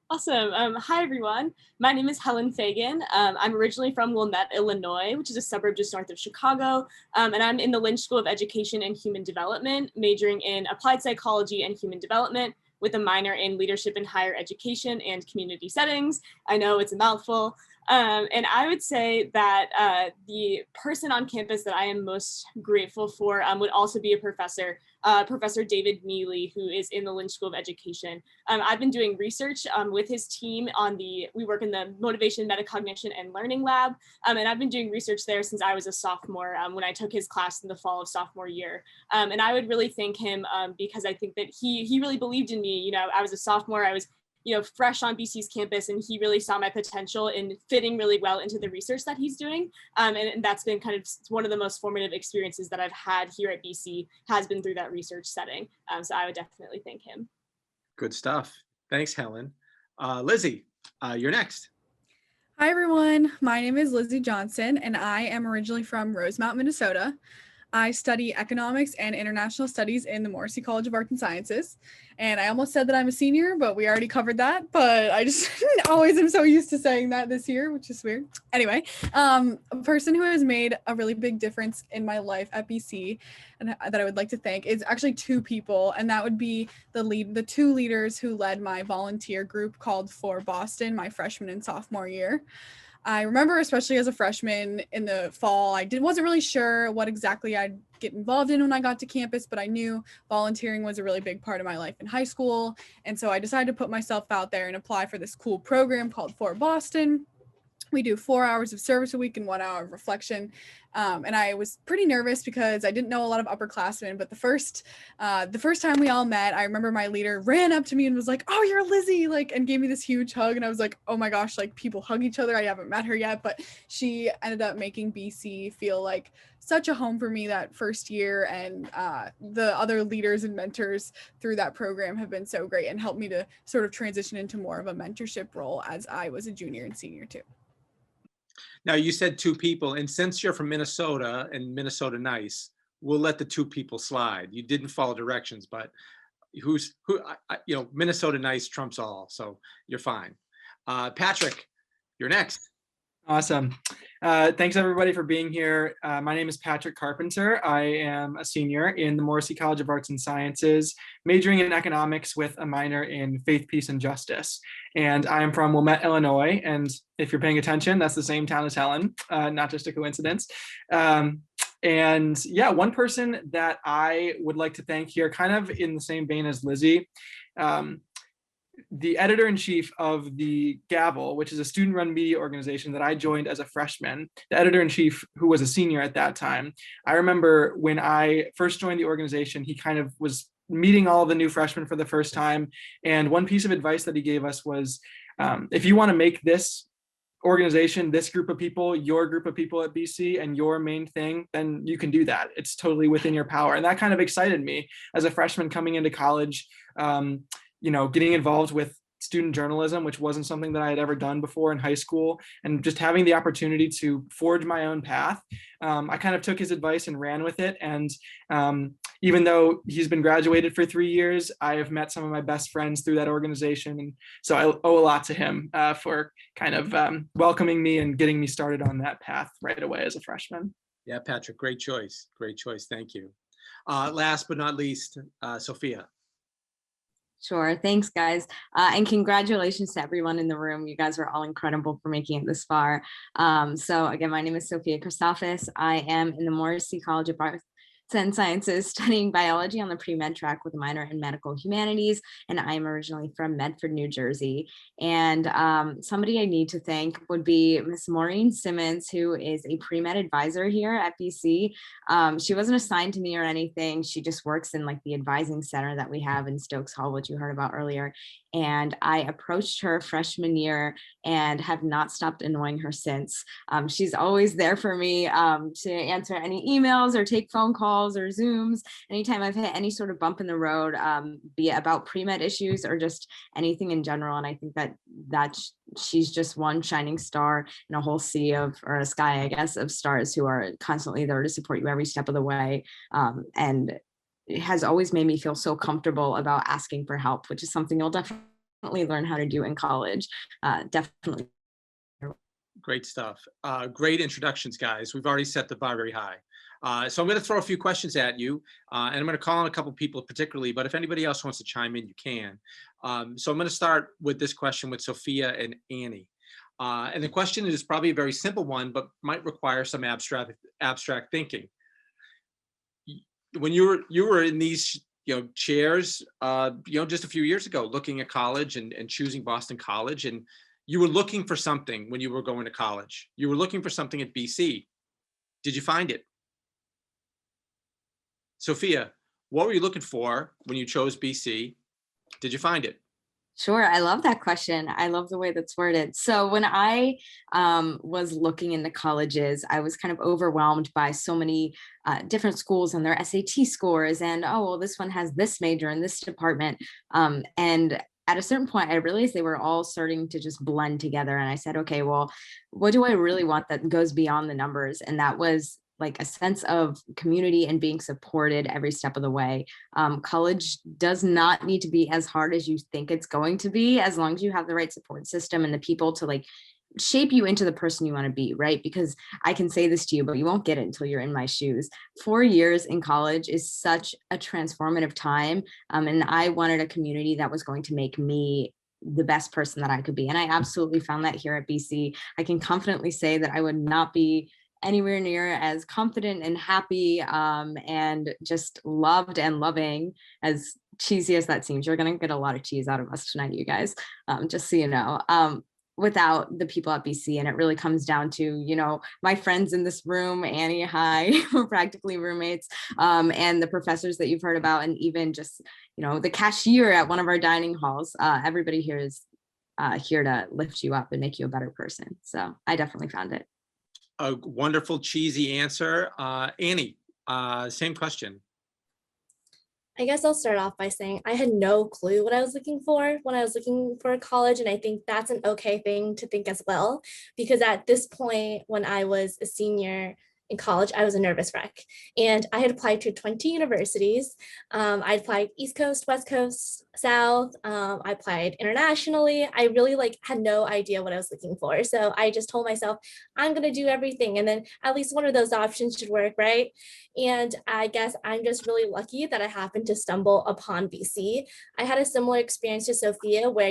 Awesome. Hi, everyone. My name is Helen Fagan. I'm originally from Wilmette, Illinois, which is a suburb just north of Chicago. And I'm in the Lynch School of Education and Human Development, majoring in applied psychology and human development with a minor in leadership in higher education and community settings. I know it's a mouthful. And I would say that the person on campus that I am most grateful for would also be a professor, Professor David Neely, who is in the Lynch School of Education. I've been doing research with his team on we work in the Motivation, Metacognition, and Learning Lab. And I've been doing research there since I was a sophomore when I took his class in the fall of sophomore year. And I would really thank him because I think that he really believed in me. You know, I was a sophomore, I was fresh on BC's campus, and he really saw my potential in fitting really well into the research that he's doing. And that's been kind of one of the most formative experiences that I've had here at BC, has been through that research setting. So I would definitely thank him. Good stuff. Thanks, Helen. Lizzie, you're next. Hi, everyone. My name is Lizzie Johnson, and I am originally from Rosemount, Minnesota. I study economics and international studies in the Morrissey College of Arts and Sciences. And I almost said that I'm a senior, but we already covered that. But I just always am so used to saying that this year, which is weird. Anyway, a person who has made a really big difference in my life at BC and that I would like to thank is actually two people. And that would be the two leaders who led my volunteer group called For Boston, my freshman and sophomore year. I remember, especially as a freshman in the fall, wasn't really sure what exactly I'd get involved in when I got to campus, but I knew volunteering was a really big part of my life in high school. And so I decided to put myself out there and apply for this cool program called For Boston. We do 4 hours of service a week and 1 hour of reflection. And I was pretty nervous because I didn't know a lot of upperclassmen, but the first time we all met, I remember my leader ran up to me and was like, "Oh, you're Lizzie," and gave me this huge hug. And I was like, oh my gosh, people hug each other. I haven't met her yet, but she ended up making BC feel like such a home for me that first year. And the other leaders and mentors through that program have been so great and helped me to sort of transition into more of a mentorship role as I was a junior and senior too. Now, you said two people, and since you're from Minnesota and Minnesota nice, we'll let the two people slide. You didn't follow directions, but Minnesota nice trumps all, so you're fine. Patrick, you're next. Awesome. Thanks everybody for being here. My name is Patrick Carpenter. I am a senior in the Morrissey College of Arts and Sciences, majoring in economics with a minor in faith, peace, and justice. And I am from Wilmette, Illinois. And if you're paying attention, that's the same town as Helen, not just a coincidence. And yeah, one person that I would like to thank here, kind of in the same vein as Lizzie, the editor-in-chief of the Gavel, which is a student-run media organization that I joined as a freshman, the editor-in-chief who was a senior at that time. I remember when I first joined the organization, he kind of was meeting all of the new freshmen for the first time. And one piece of advice that he gave us was, if you want to make this organization, this group of people, your group of people at BC, and your main thing, then you can do that. It's totally within your power. And that kind of excited me as a freshman coming into college, getting involved with student journalism, which wasn't something that I had ever done before in high school, and just having the opportunity to forge my own path. I kind of took his advice and ran with it. And even though he's been graduated for 3 years, I have met some of my best friends through that organization. And so I owe a lot to him for kind of welcoming me and getting me started on that path right away as a freshman. Yeah, Patrick, great choice. Great choice. Thank you. Last but not least, Sophia. Sure. Thanks, guys. And congratulations to everyone in the room. You guys were all incredible for making it this far. So again, my name is Sophia Christophis. I am in the Morrissey College of Arts and Sciences studying biology on the pre-med track with a minor in medical humanities. And I am originally from Medford, New Jersey. And somebody I need to thank would be Miss Maureen Simmons, who is a pre-med advisor here at BC. She wasn't assigned to me or anything. She just works in like the advising center that we have in Stokes Hall, which you heard about earlier. And I approached her freshman year and have not stopped annoying her since. She's always there for me to answer any emails or take phone calls or Zooms. Anytime I've hit any sort of bump in the road, be it about pre-med issues or just anything in general. And I think that she's just one shining star in a whole sea of, or a sky, I guess, of stars who are constantly there to support you every step of the way. And it has always made me feel so comfortable about asking for help, which is something you'll definitely learn how to do in college. Definitely. Great stuff. Great introductions, guys. We've already set the bar very high. So I'm going to throw a few questions at you, and I'm going to call on a couple people particularly, but if anybody else wants to chime in, you can. So I'm going to start with this question with Sophia and Annie. And the question is probably a very simple one, but might require some abstract thinking. When you were in these chairs just a few years ago, looking at college and choosing Boston College, and you were looking for something when you were going to college. You were looking for something at BC. Did you find it? Sophia, what were you looking for when you chose BC? Did you find it? Sure. I love that question. I love the way that's worded. So when I was looking into colleges, I was kind of overwhelmed by so many different schools and their SAT scores and, oh, well, this one has this major in this department. And at a certain point, I realized they were all starting to just blend together. And I said, okay, well, what do I really want that goes beyond the numbers? And that was like a sense of community and being supported every step of the way. College does not need to be as hard as you think it's going to be, as long as you have the right support system and the people to like shape you into the person you want to be, right? Because I can say this to you, but you won't get it until you're in my shoes. 4 years in college is such a transformative time. And I wanted a community that was going to make me the best person that I could be. And I absolutely found that here at BC. I can confidently say that I would not be anywhere near as confident and happy and just loved and loving, as cheesy as that seems. You're going to get a lot of cheese out of us tonight, you guys, just so you know, without the people at BC. And it really comes down to, my friends in this room, Annie, hi, we're practically roommates, and the professors that you've heard about, and even just, the cashier at one of our dining halls. Everybody here is here to lift you up and make you a better person. So I definitely found it. A wonderful cheesy answer. Annie, same question. I guess I'll start off by saying I had no clue what I was looking for when I was looking for college. And I think that's an okay thing to think as well, because at this point, when I was a senior in college, I was a nervous wreck. And I had applied to 20 universities. I applied East Coast, West Coast, South. I applied internationally. I really had no idea what I was looking for. So I just told myself, I'm gonna do everything. And then at least one of those options should work, right? And I guess I'm just really lucky that I happened to stumble upon BC. I had a similar experience to Sophia where,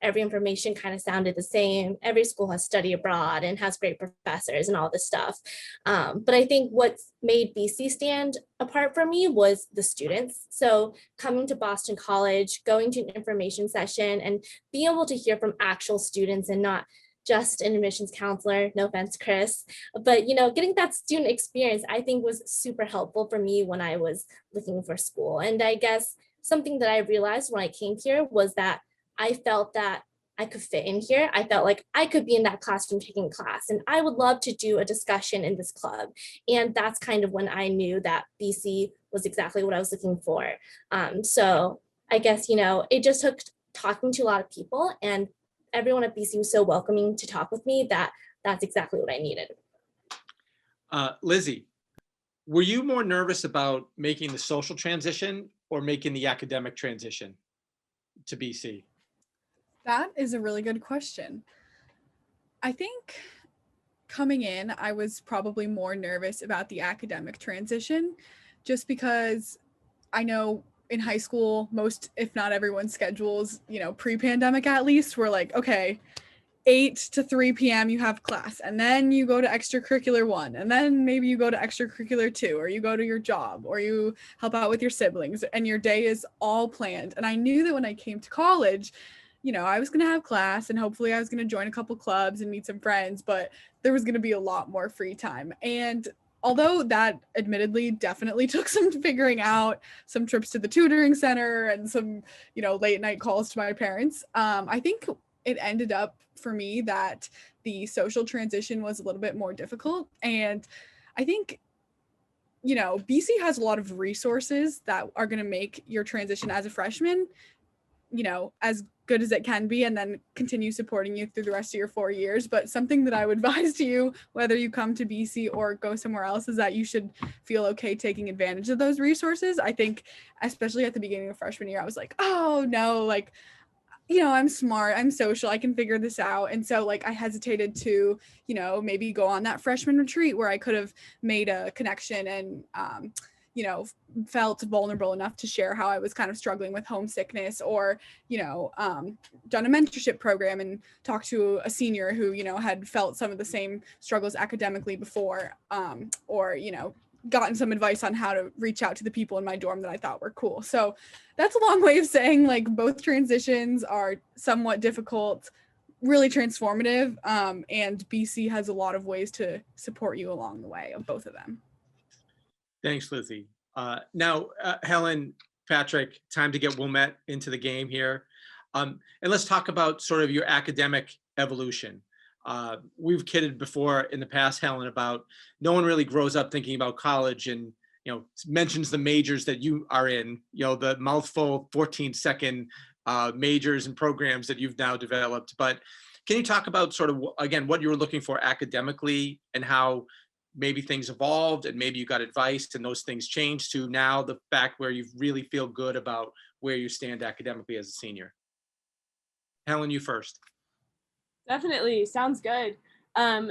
every information kind of sounded the same. Every school has study abroad and has great professors and all this stuff. But I think what made BC stand apart for me was the students. So coming to Boston College, going to an information session and being able to hear from actual students and not just an admissions counselor, no offense, Chris, but getting that student experience, I think was super helpful for me when I was looking for school. And I guess something that I realized when I came here was that I felt that I could fit in here. I felt like I could be in that classroom taking class, and I would love to do a discussion in this club. And that's kind of when I knew that BC was exactly what I was looking for. So I guess, it just took talking to a lot of people, and everyone at BC was so welcoming to talk with me that that's exactly what I needed. Lizzie, were you more nervous about making the social transition or making the academic transition to BC? That is a really good question. I think coming in, I was probably more nervous about the academic transition, just because I know in high school, most, if not everyone's schedules, pre-pandemic at least, were like, okay, 8 to 3 p.m. you have class, and then you go to extracurricular 1, and then maybe you go to extracurricular 2, or you go to your job, or you help out with your siblings, and your day is all planned. And I knew that when I came to college, I was going to have class, and hopefully I was going to join a couple clubs and meet some friends, but there was going to be a lot more free time. And although that admittedly definitely took some figuring out, some trips to the tutoring center and some, late night calls to my parents, I think it ended up for me that the social transition was a little bit more difficult. And I think, BC has a lot of resources that are going to make your transition as a freshman, as good as it can be, and then continue supporting you through the rest of your 4 years. But something that I would advise to you, whether you come to BC or go somewhere else, is that you should feel okay taking advantage of those resources. I think, especially at the beginning of freshman year, I was like, oh no, like, I'm smart, I'm social, I can figure this out. And so I hesitated to, maybe go on that freshman retreat where I could have made a connection and, felt vulnerable enough to share how I was kind of struggling with homesickness, or, done a mentorship program and talked to a senior who, had felt some of the same struggles academically before, or, gotten some advice on how to reach out to the people in my dorm that I thought were cool. So that's a long way of saying both transitions are somewhat difficult, really transformative, and BC has a lot of ways to support you along the way of both of them. Thanks, Lizzie. Now, Helen, Patrick, time to get Wilmette into the game here. And let's talk about sort of your academic evolution. We've kidded before in the past, Helen, about no one really grows up thinking about college and, mentions the majors that you are in, the mouthful 14-second majors and programs that you've now developed. But can you talk about sort of, again, what you were looking for academically and how maybe things evolved and maybe you got advice and those things changed to now the fact where you really feel good about where you stand academically as a senior? Helen, you first. Definitely, sounds good.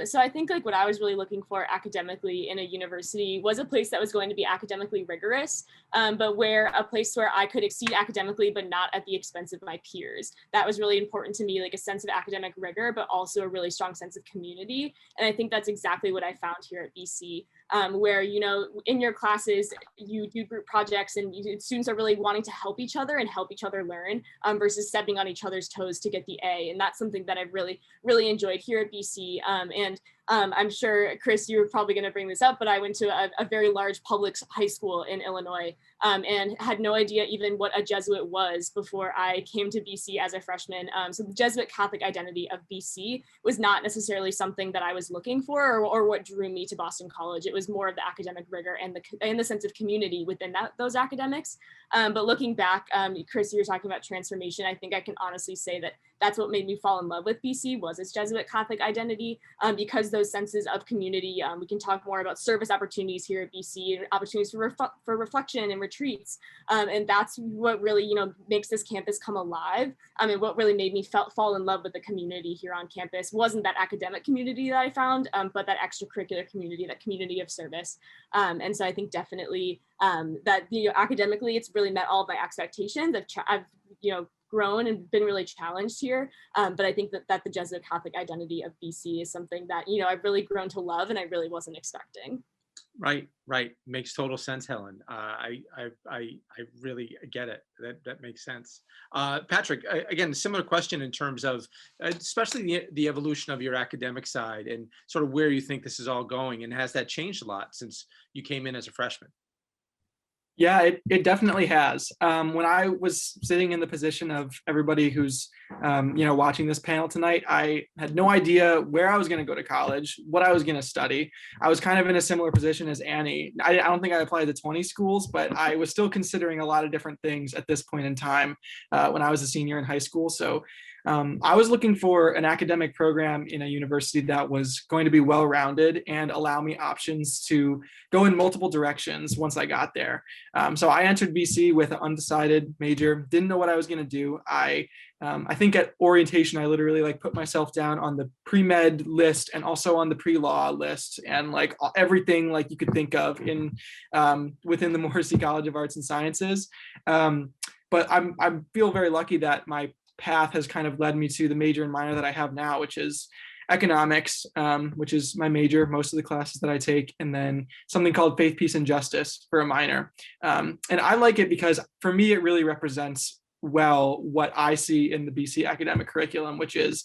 So I think what I was really looking for academically in a university was a place that was going to be academically rigorous, but where a place where I could exceed academically, but not at the expense of my peers. That was really important to me, a sense of academic rigor, but also a really strong sense of community. And I think that's exactly what I found here at BC, where, in your classes, you do group projects and students are really wanting to help each other and help each other learn, versus stepping on each other's toes to get the A. And that's something that I've really, really enjoyed here at BC. I'm sure, Chris, you're probably going to bring this up, but I went to a very large public high school in Illinois, and had no idea even what a Jesuit was before I came to BC as a freshman. So the Jesuit Catholic identity of BC was not necessarily something that I was looking for, or what drew me to Boston College. It was more of the academic rigor and the sense of community within those academics. But looking back, Chris, you were talking about transformation. I think I can honestly say that that's what made me fall in love with BC, was its Jesuit Catholic identity, because those senses of community. We can talk more about service opportunities here at BC and opportunities for reflection and retreats. And that's what really, makes this campus come alive. And what really made me fall in love with the community here on campus wasn't that academic community that I found, but that extracurricular community, that community of service. And so I think definitely that, academically, it's really met all of my expectations. I've grown and been really challenged here. But I think that the Jesuit Catholic identity of BC is something that, I've really grown to love and I really wasn't expecting. Right. Makes total sense, Helen. I really get it. That makes sense. Patrick, again, similar question in terms of, especially the evolution of your academic side and sort of where you think this is all going, and has that changed a lot since you came in as a freshman? Yeah, it definitely has. When I was sitting in the position of everybody who's, watching this panel tonight, I had no idea where I was going to go to college, what I was going to study. I was kind of in a similar position as Annie. I don't think I applied to 20 schools, but I was still considering a lot of different things at this point in time when I was a senior in high school. So I was looking for an academic program in a university that was going to be well-rounded and allow me options to go in multiple directions once I got there. So I entered BC with an undecided major, didn't know what I was going to do. I think at orientation, I literally put myself down on the pre-med list and also on the pre-law list and everything you could think of in within the Morrissey College of Arts and Sciences. But I feel very lucky that my path has kind of led me to the major and minor that I have now, which is economics, which is my major, most of the classes that I take, and then something called faith, peace, and justice for a minor. And I like it because for me, it really represents well what I see in the BC academic curriculum, which is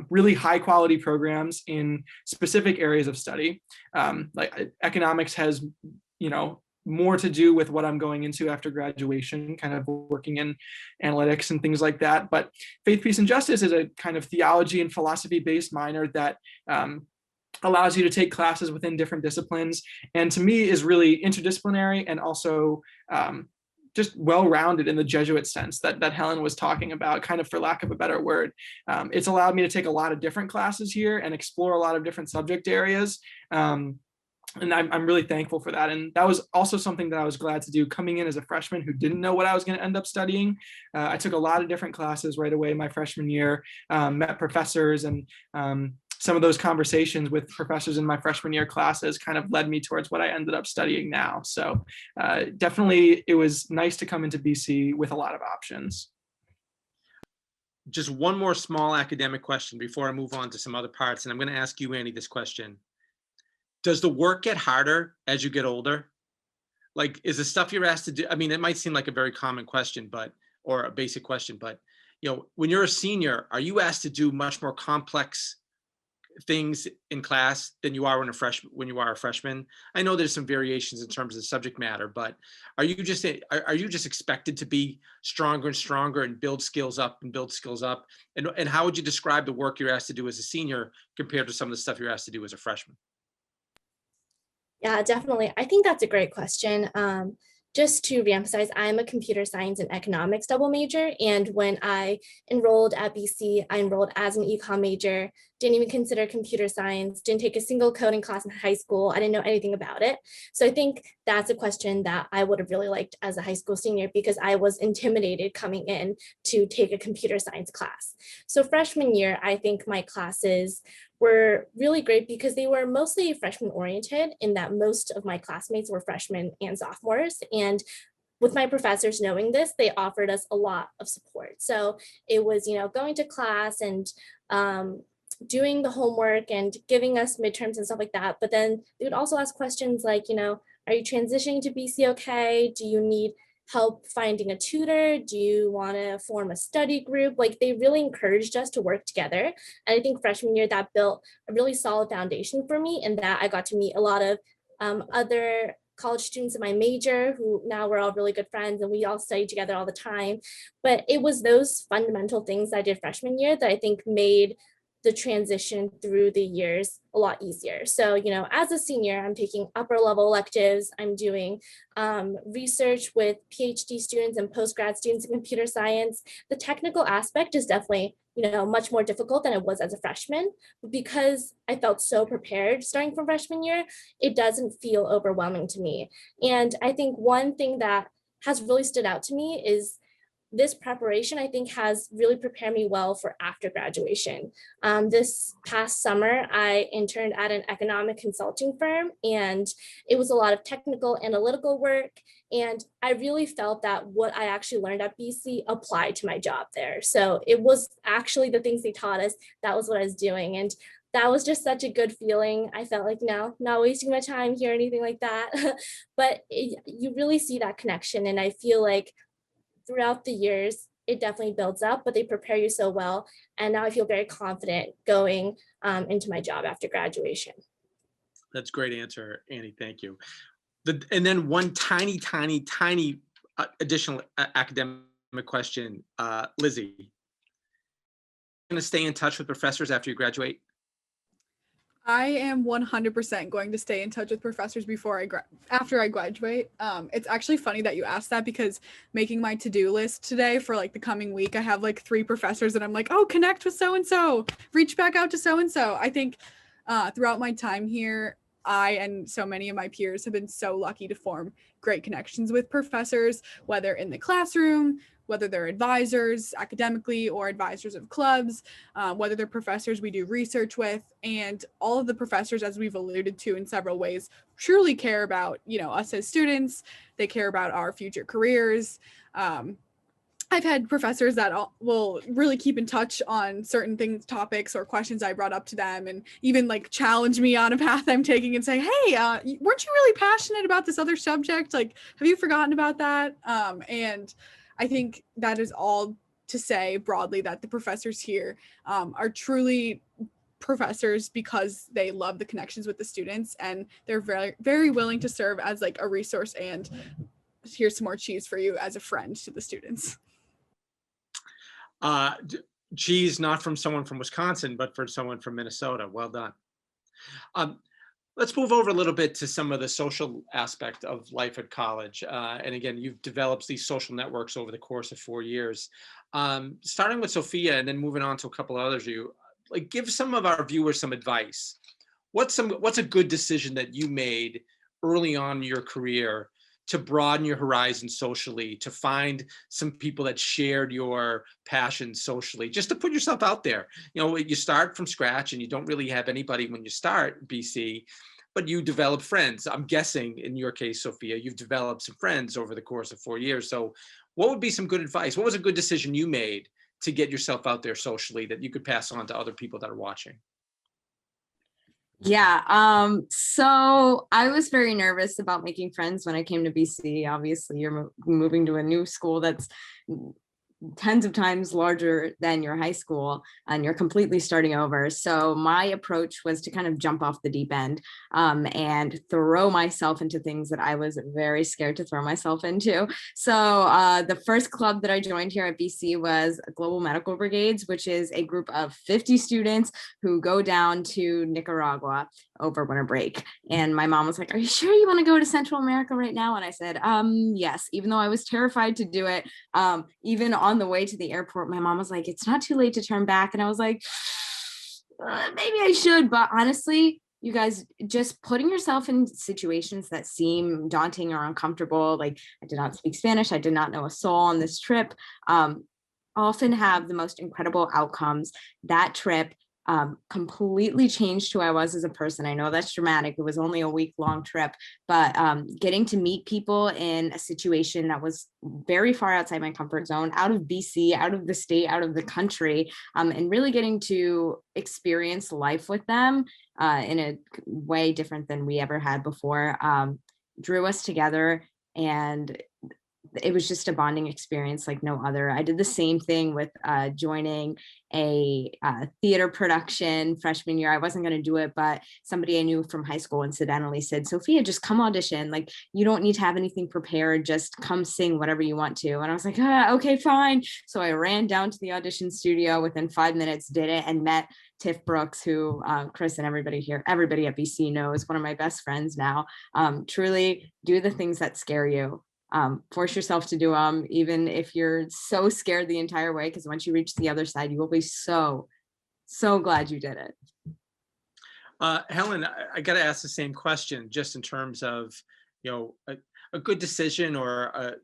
really high quality programs in specific areas of study. Economics has, more to do with what I'm going into after graduation, kind of working in analytics and things like that. But faith, peace, and justice is a kind of theology and philosophy based minor that allows you to take classes within different disciplines. And to me is really interdisciplinary and also just well-rounded in the Jesuit sense that Helen was talking about, kind of for lack of a better word. It's allowed me to take a lot of different classes here and explore a lot of different subject areas. And I'm really thankful for that. And that was also something that I was glad to do coming in as a freshman who didn't know what I was going to end up studying. I took a lot of different classes right away my freshman year, met professors, and some of those conversations with professors in my freshman year classes kind of led me towards what I ended up studying now. So definitely it was nice to come into BC with a lot of options. Just one more small academic question before I move on to some other parts. And I'm going to ask you, Annie, this question. Does the work get harder as you get older? Is the stuff you're asked to do, I mean, it might seem like a very common question, or a basic question, but when you're a senior, are you asked to do much more complex things in class than you are when you are a freshman? I know there's some variations in terms of the subject matter, but are you just expected to be stronger and stronger and build skills up and build skills up? And how would you describe the work you're asked to do as a senior compared to some of the stuff you're asked to do as a freshman? Yeah, definitely. I think that's a great question. Just to reemphasize, I'm a computer science and economics double major. And when I enrolled at BC, I enrolled as an econ major, didn't even consider computer science, didn't take a single coding class in high school. I didn't know anything about it. So I think that's a question that I would have really liked as a high school senior because I was intimidated coming in to take a computer science class. So freshman year, I think my classes were really great because they were mostly freshman oriented in that most of my classmates were freshmen and sophomores. And with my professors knowing this, they offered us a lot of support. So it was, going to class and doing the homework and giving us midterms and stuff like that. But then they would also ask questions like, are you transitioning to BC okay? Do you need help finding a tutor? Do you want to form a study group? They really encouraged us to work together. And I think freshman year that built a really solid foundation for me in that I got to meet a lot of other college students in my major who now we're all really good friends and we all study together all the time. But it was those fundamental things I did freshman year that I think made the transition through the years a lot easier. So, as a senior, I'm taking upper level electives. I'm doing research with PhD students and postgrad students in computer science. The technical aspect is definitely, much more difficult than it was as a freshman. But because I felt so prepared starting from freshman year, it doesn't feel overwhelming to me. And I think one thing that has really stood out to me is this preparation, I think, has really prepared me well for after graduation. This past summer, I interned at an economic consulting firm, and it was a lot of technical analytical work. And I really felt that what I actually learned at BC applied to my job there. So it was actually the things they taught us, that was what I was doing. And that was just such a good feeling. I felt like, no, not wasting my time here or anything like that. But you really see that connection. And I feel like throughout the years, it definitely builds up, but they prepare you so well. And now I feel very confident going into my job after graduation. That's a great answer, Annie. Thank you. And then one tiny additional academic question, Lizzie. Going to stay in touch with professors after you graduate? I am 100% going to stay in touch with professors after I graduate. It's actually funny that you asked that, because making my to-do list today for like the coming week, I have like 3 professors and I'm like, oh, connect with so-and-so, reach back out to so-and-so. I think throughout my time here, I and so many of my peers have been so lucky to form great connections with professors, whether in the classroom, whether they're advisors academically or advisors of clubs, whether they're professors we do research with. And all of the professors, as we've alluded to in several ways, truly care about, us as students. They care about our future careers. I've had professors that will really keep in touch on certain things, topics or questions I brought up to them, and even like challenge me on a path I'm taking and say, hey, weren't you really passionate about this other subject? Like, have you forgotten about that? And I think that is all to say broadly that the professors here are truly professors because they love the connections with the students, and they're very, very willing to serve as like a resource and here's some more cheese for you as a friend to the students. Cheese, not from someone from Wisconsin, but for someone from Minnesota. Well done. Let's move over a little bit to some of the social aspect of life at college. And again, you've developed these social networks over the course of 4 years. Starting with Sophia and then moving on to a couple of others, give some of our viewers some advice. What's a good decision that you made early on in your career to broaden your horizon socially, to find some people that shared your passion socially, just to put yourself out there? You start from scratch and you don't really have anybody when you start BC, but you develop friends. I'm guessing in your case, Sophia, you've developed some friends over the course of 4 years. So what would be some good advice? What was a good decision you made to get yourself out there socially that you could pass on to other people that are watching? Yeah, so I was very nervous about making friends when I came to BC. Obviously, you're moving to a new school that's tens of times larger than your high school, and you're completely starting over. So my approach was to kind of jump off the deep end and throw myself into things that I was very scared to throw myself into. So the first club that I joined here at BC was Global Medical Brigades, which is a group of 50 students who go down to Nicaragua over winter break. And my mom was like, are you sure you want to go to Central America right now? And I said, yes, even though I was terrified to do it. Even on the way to the airport, my mom was like, it's not too late to turn back. And I was like, maybe I should. But honestly, you guys, just putting yourself in situations that seem daunting or uncomfortable, like I did not speak Spanish, I did not know a soul on this trip, often have the most incredible outcomes. That trip completely changed who I was as a person. I know that's dramatic. It was only a week-long trip, but getting to meet people in a situation that was very far outside my comfort zone, out of BC, out of the state, out of the country, and really getting to experience life with them in a way different than we ever had before, drew us together. And it was just a bonding experience like no other. I did the same thing with joining a theater production freshman year. I wasn't going to do it, but somebody I knew from high school incidentally said, Sophia, just come audition. Like, you don't need to have anything prepared. Just come sing whatever you want to. And I was like, okay, fine. So I ran down to the audition studio, within 5 minutes, did it, and met Tiff Brooks, who Chris and everybody at BC knows, one of my best friends now. Truly do the things that scare you. Force yourself to do them, even if you're so scared the entire way, because once you reach the other side, you will be so glad you did it. Helen, I got to ask the same question, just in terms of, a good decision or,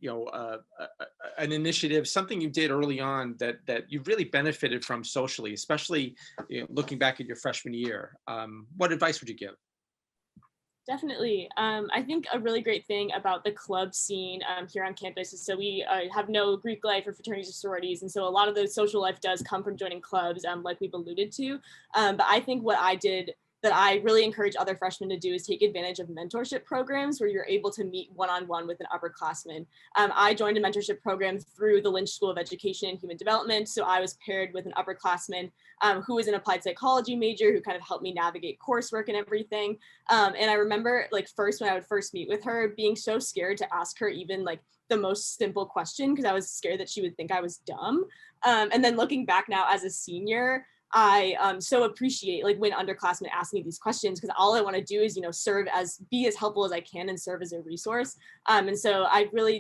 an initiative, something you did early on that you really benefited from socially, especially looking back at your freshman year. What advice would you give? Definitely. I think a really great thing about the club scene here on campus is so we have no Greek life or fraternities or sororities. And so a lot of the social life does come from joining clubs, like we've alluded to. But I think what I did that I really encourage other freshmen to do is take advantage of mentorship programs where you're able to meet one-on-one with an upperclassman. I joined a mentorship program through the Lynch School of Education and Human Development. So I was paired with an upperclassman who was an applied psychology major who kind of helped me navigate coursework and everything. And I remember like when I would first meet with her, being so scared to ask her even like the most simple question because I was scared that she would think I was dumb. And then looking back now as a senior, I so appreciate like when underclassmen ask me these questions because all I want to do is, be as helpful as I can and serve as a resource. And so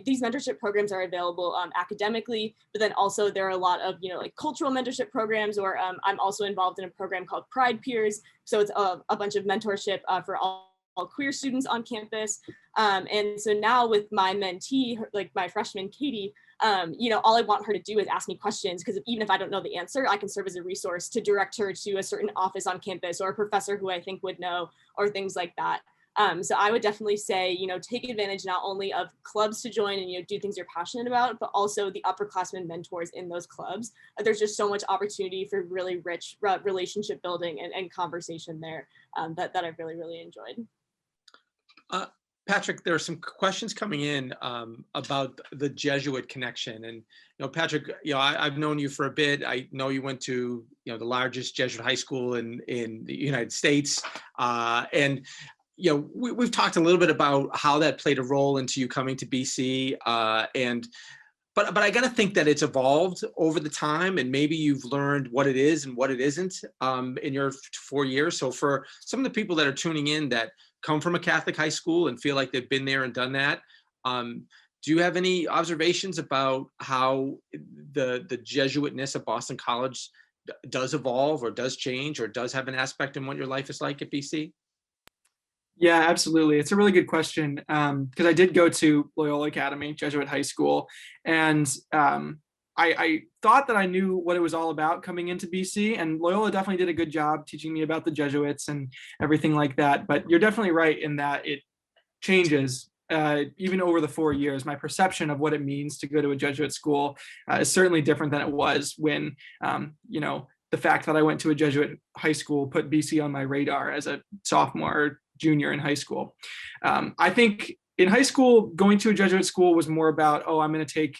these mentorship programs are available academically, but then also there are a lot of, like cultural mentorship programs, or I'm also involved in a program called Pride Peers. So it's a bunch of mentorship for all queer students on campus. And so now with my mentee, like my freshman, Katie, all I want her to do is ask me questions because even if I don't know the answer, I can serve as a resource to direct her to a certain office on campus or a professor who I think would know or things like that. So I would definitely say, take advantage not only of clubs to join and, do things you're passionate about, but also the upperclassmen mentors in those clubs. There's just so much opportunity for really rich relationship building and conversation there that I've really, really enjoyed. Patrick, there are some questions coming in about the Jesuit connection. And, Patrick, I've known you for a bit. I know you went to, the largest Jesuit high school in the United States. And, we've talked a little bit about how that played a role into you coming to BC. But I got to think that it's evolved over the time, and maybe you've learned what it is and what it isn't in your 4 years. So for some of the people that are tuning in that come from a Catholic high school and feel like they've been there and done that, do you have any observations about how the Jesuitness of Boston College does evolve or does change or does have an aspect in what your life is like at BC? Yeah, absolutely. It's a really good question because I did go to Loyola Academy, Jesuit high school, and I thought that I knew what it was all about coming into BC, and Loyola definitely did a good job teaching me about the Jesuits and everything like that. But you're definitely right in that it changes even over the 4 years. My perception of what it means to go to a Jesuit school is certainly different than it was when, the fact that I went to a Jesuit high school put BC on my radar as a sophomore or junior in high school. I think in high school, going to a Jesuit school was more about, I'm going to take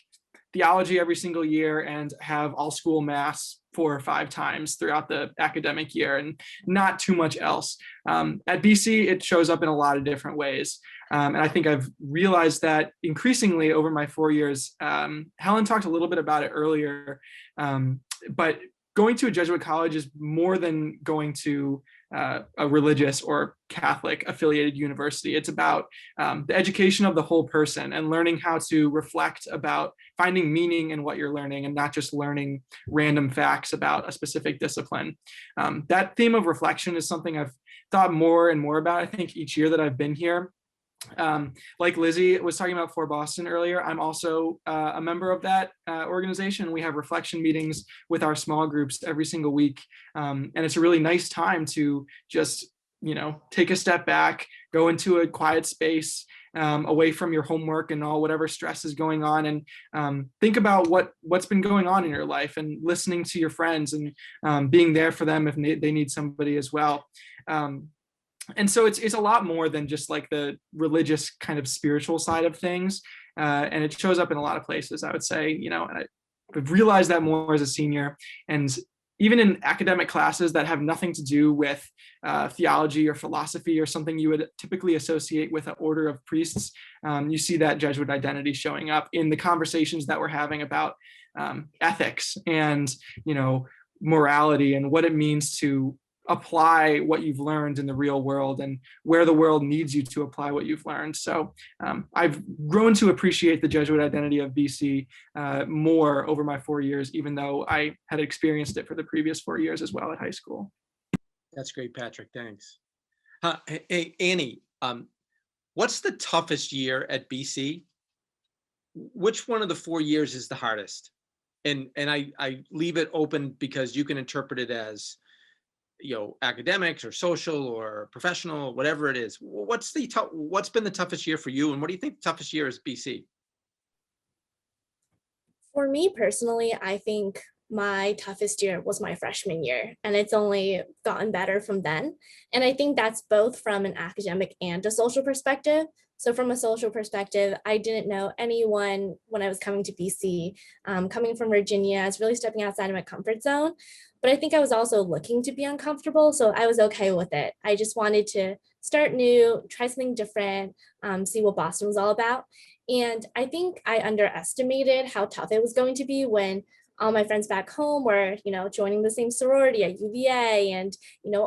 theology every single year and have all school mass 4 or 5 times throughout the academic year and not too much else. At BC, it shows up in a lot of different ways. And I think I've realized that increasingly over my 4 years. Helen talked a little bit about it earlier, but going to a Jesuit college is more than going to a religious or Catholic affiliated university. It's about the education of the whole person and learning how to reflect about finding meaning in what you're learning and not just learning random facts about a specific discipline. That theme of reflection is something I've thought more and more about, I think, each year that I've been here. Like Lizzie was talking about for Boston earlier, I'm also a member of that organization. We have reflection meetings with our small groups every single week. And it's a really nice time to just, take a step back, go into a quiet space, away from your homework and all whatever stress is going on, and think about what's been going on in your life and listening to your friends and being there for them if they need somebody as well. And so it's a lot more than just like the religious kind of spiritual side of things. And it shows up in a lot of places, I would say, and I've realized that more as a senior. And even in academic classes that have nothing to do with theology or philosophy or something you would typically associate with an order of priests, you see that Jesuit identity showing up in the conversations that we're having about ethics and, morality and what it means to apply what you've learned in the real world and where the world needs you to apply what you've learned. So I've grown to appreciate the Jesuit identity of BC more over my 4 years, even though I had experienced it for the previous 4 years as well at high school. That's great, Patrick. Thanks. Hey, Annie, what's the toughest year at BC? Which one of the 4 years is the hardest? And I leave it open because you can interpret it as academics or social or professional, whatever it is. What's been the toughest year for you, and what do you think the toughest year is BC? For me personally, I think my toughest year was my freshman year, and it's only gotten better from then. And I think that's both from an academic and a social perspective. So from a social perspective, I didn't know anyone when I was coming to BC. Coming from Virginia, I was really stepping outside of my comfort zone. But I think I was also looking to be uncomfortable, so I was okay with it. I just wanted to start new, try something different, see what Boston was all about. And I think I underestimated how tough it was going to be when all my friends back home were, joining the same sorority at UVA, and,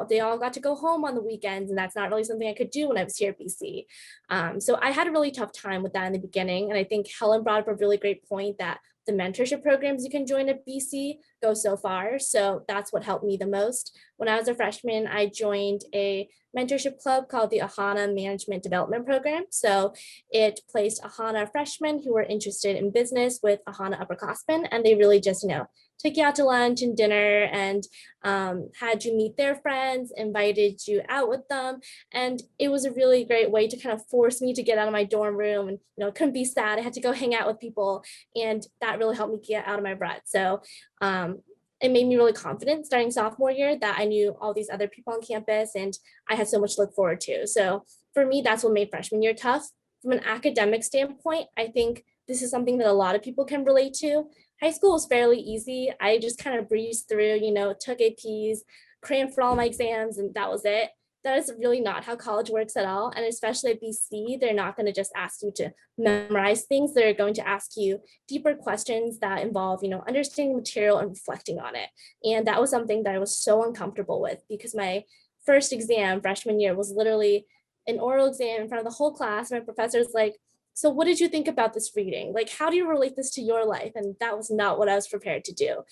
they all got to go home on the weekends, and that's not really something I could do when I was here at BC. So I had a really tough time with that in the beginning. And I think Helen brought up a really great point that the mentorship programs you can join at BC go so far. So that's what helped me the most. When I was a freshman, I joined a mentorship club called the Ahana Management Development Program. So it placed Ahana freshmen who were interested in business with Ahana upperclassmen, and they really just, took you out to lunch and dinner and had you meet their friends, invited you out with them. And it was a really great way to kind of force me to get out of my dorm room, and, couldn't be sad. I had to go hang out with people, and that really helped me get out of my rut. So it made me really confident starting sophomore year that I knew all these other people on campus, and I had so much to look forward to. So for me, that's what made freshman year tough. From an academic standpoint, I think this is something that a lot of people can relate to. High school was fairly easy. I just kind of breezed through, took APs, crammed for all my exams, and that was it. That is really not how college works at all. And especially at BC, they're not going to just ask you to memorize things. They're going to ask you deeper questions that involve, understanding material and reflecting on it. And that was something that I was so uncomfortable with, because my first exam freshman year was literally an oral exam in front of the whole class. My professor's like, so what did you think about this reading? Like, how do you relate this to your life? And that was not what I was prepared to do.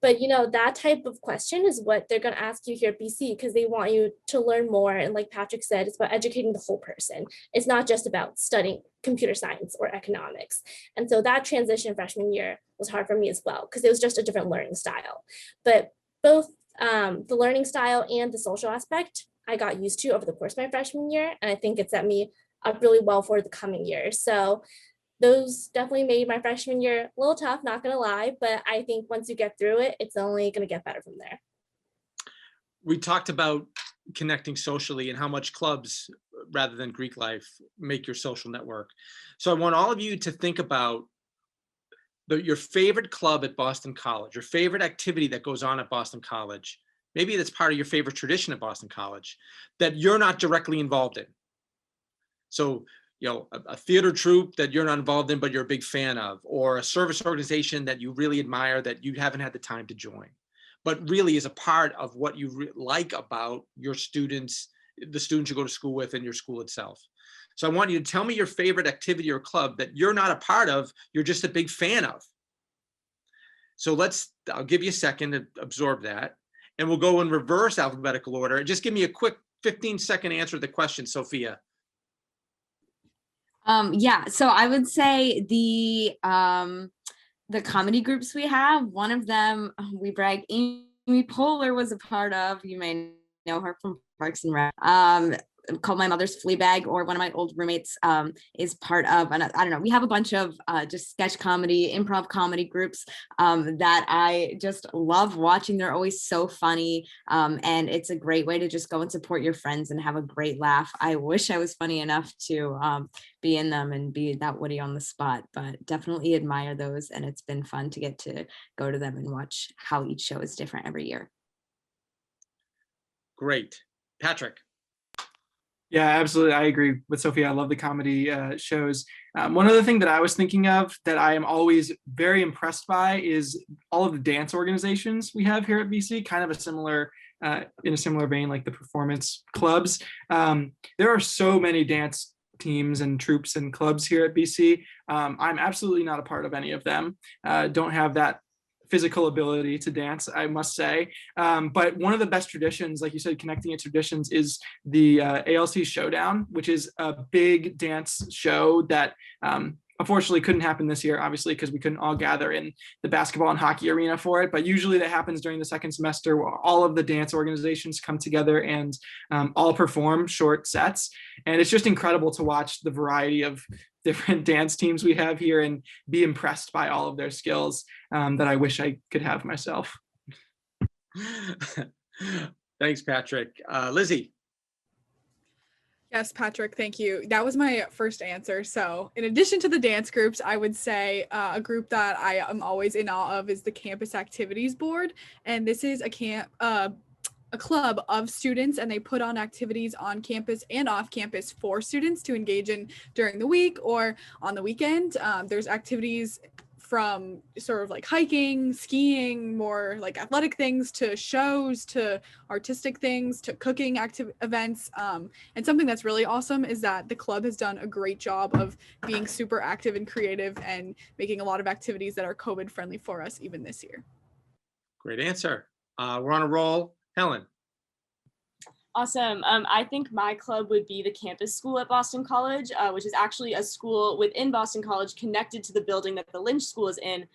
But, that type of question is what they're going to ask you here at BC, because they want you to learn more. And like Patrick said, it's about educating the whole person. It's not just about studying computer science or economics. And so that transition freshman year was hard for me as well, because it was just a different learning style. But both the learning style and the social aspect I got used to over the course of my freshman year. And I think it set me up really well for the coming year. So those definitely made my freshman year a little tough, not gonna lie, but I think once you get through it, it's only gonna get better from there. We talked about connecting socially and how much clubs, rather than Greek life, make your social network. So I want all of you to think about your favorite club at Boston College, your favorite activity that goes on at Boston College. Maybe that's part of your favorite tradition at Boston College that you're not directly involved in. So, a theater troupe that you're not involved in, but you're a big fan of, or a service organization that you really admire that you haven't had the time to join, but really is a part of what you like about your students, the students you go to school with, and your school itself. So I want you to tell me your favorite activity or club that you're not a part of, you're just a big fan of. So I'll give you a second to absorb that, and we'll go in reverse alphabetical order. Just give me a quick 15-second answer to the question, Sophia. Yeah, so I would say the comedy groups we have, one of them, we brag, Amy Poehler was a part of, you may know her from Parks and Rec, called My Mother's Fleabag, or one of my old roommates is part of, and I don't know, we have a bunch of just sketch comedy, improv comedy groups that I just love watching. They're always so funny, and it's a great way to just go and support your friends and have a great laugh. I wish I was funny enough to be in them and be that witty on the spot, but definitely admire those, and it's been fun to get to go to them and watch how each show is different every year. Great. Patrick. Yeah, absolutely. I agree with Sophia. I love the comedy shows. One other thing that I was thinking of that I am always very impressed by is all of the dance organizations we have here at BC, kind of a similar, in a similar vein, like the performance clubs. There are so many dance teams and troops and clubs here at BC. I'm absolutely not a part of any of them. Don't have that physical ability to dance, I must say. But one of the best traditions, like you said, connecting it traditions, is the ALC Showdown, which is a big dance show that unfortunately couldn't happen this year, obviously, because we couldn't all gather in the basketball and hockey arena for it. But usually that happens during the second semester, where all of the dance organizations come together and all perform short sets. And it's just incredible to watch the variety of different dance teams we have here and be impressed by all of their skills that I wish I could have myself. Thanks, Patrick. Lizzie. Yes, Patrick, thank you. That was my first answer. So in addition to the dance groups, I would say a group that I am always in awe of is the Campus Activities Board. And this is a club of students, and they put on activities on campus and off campus for students to engage in during the week or on the weekend. There's activities from sort of like hiking, skiing, more like athletic things, to shows, to artistic things, to cooking active events. And something that's really awesome is that the club has done a great job of being super active and creative and making a lot of activities that are COVID friendly for us even this year. Great answer. We're on a roll. Helen. Awesome. I think my club would be the campus school at Boston College, which is actually a school within Boston College connected to the building that the Lynch School is in,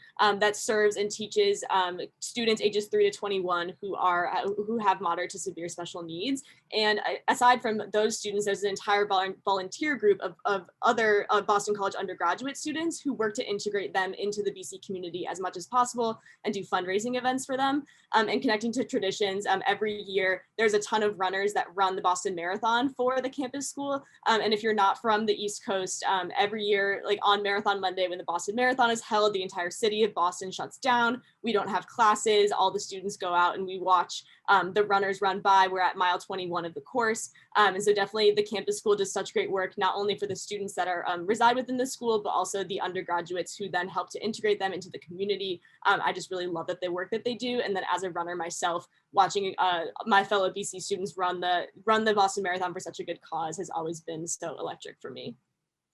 that serves and teaches students ages 3 to 21 who have moderate to severe special needs. And aside from those students, there's an entire volunteer group of other Boston College undergraduate students who work to integrate them into the BC community as much as possible and do fundraising events for them. And connecting to traditions, every year there's a ton of runners that run the Boston Marathon for the campus school. And if you're not from the East Coast, every year, like on Marathon Monday, when the Boston Marathon is held, the entire city of Boston shuts down. We don't have classes. All the students go out and we watch the runners run by. We're at mile 21 of the course. And so definitely the campus school does such great work, not only for the students that are reside within the school, but also the undergraduates who then help to integrate them into the community. I just really love the work that they do. And then as a runner myself, watching my fellow BC students run the Boston Marathon for such a good cause has always been so electric for me.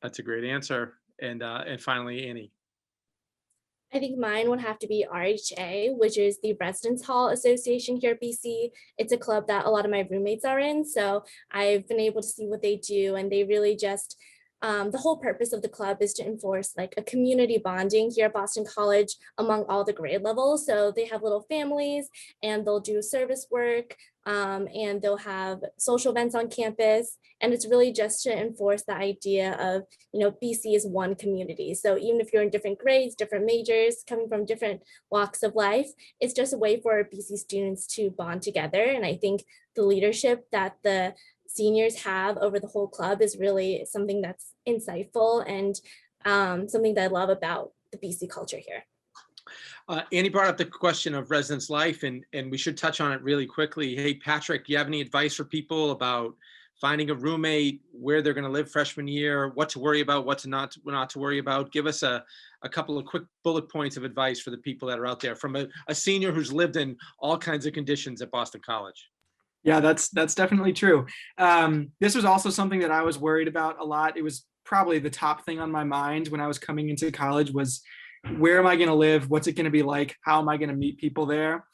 That's a great answer. And finally, Annie. I think mine would have to be RHA, which is the Residence Hall Association here at BC. It's a club that a lot of my roommates are in, so I've been able to see what they do, and they really just, the whole purpose of the club is to enforce like a community bonding here at Boston College among all the grade levels. So they have little families and they'll do service work, and they'll have social events on campus. And it's really just to enforce the idea of, BC is one community. So even if you're in different grades, different majors, coming from different walks of life, it's just a way for BC students to bond together. And I think the leadership that the seniors have over the whole club is really something that's insightful and something that I love about the BC culture here. Annie brought up the question of residence life, and we should touch on it really quickly. Hey, Patrick, do you have any advice for people about finding a roommate, where they're going to live freshman year, what to worry about, what to not to worry about? Give us a couple of quick bullet points of advice for the people that are out there from a senior who's lived in all kinds of conditions at Boston College. Yeah, that's definitely true. This was also something that I was worried about a lot. It was probably the top thing on my mind when I was coming into college was, where am I going to live? What's it going to be like? How am I going to meet people there?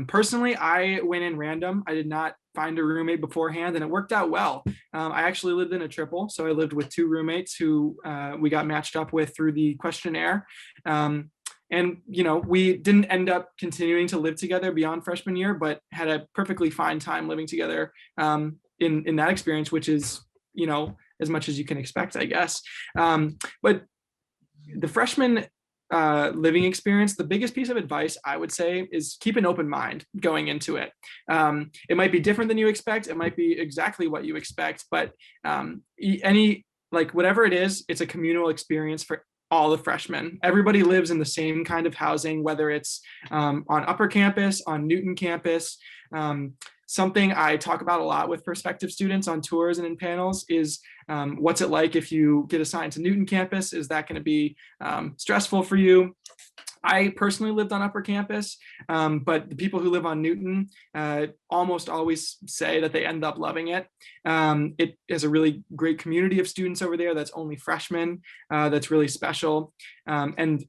Personally, I went in random. I did not find a roommate beforehand, and it worked out well. I actually lived in a triple, so I lived with 2 roommates who we got matched up with through the questionnaire. And, we didn't end up continuing to live together beyond freshman year, but had a perfectly fine time living together in that experience, which is, as much as you can expect, I guess. But the freshman living experience, the biggest piece of advice I would say is keep an open mind going into it. It might be different than you expect. It might be exactly what you expect, but whatever it is, it's a communal experience for all the freshmen. Everybody lives in the same kind of housing, whether it's on upper campus, on Newton campus. Something I talk about a lot with prospective students on tours and in panels is what's it like if you get assigned to Newton campus? Is that going to be stressful for you? I personally lived on upper campus, but the people who live on Newton almost always say that they end up loving it. It is a really great community of students over there that's only freshmen, that's really special. And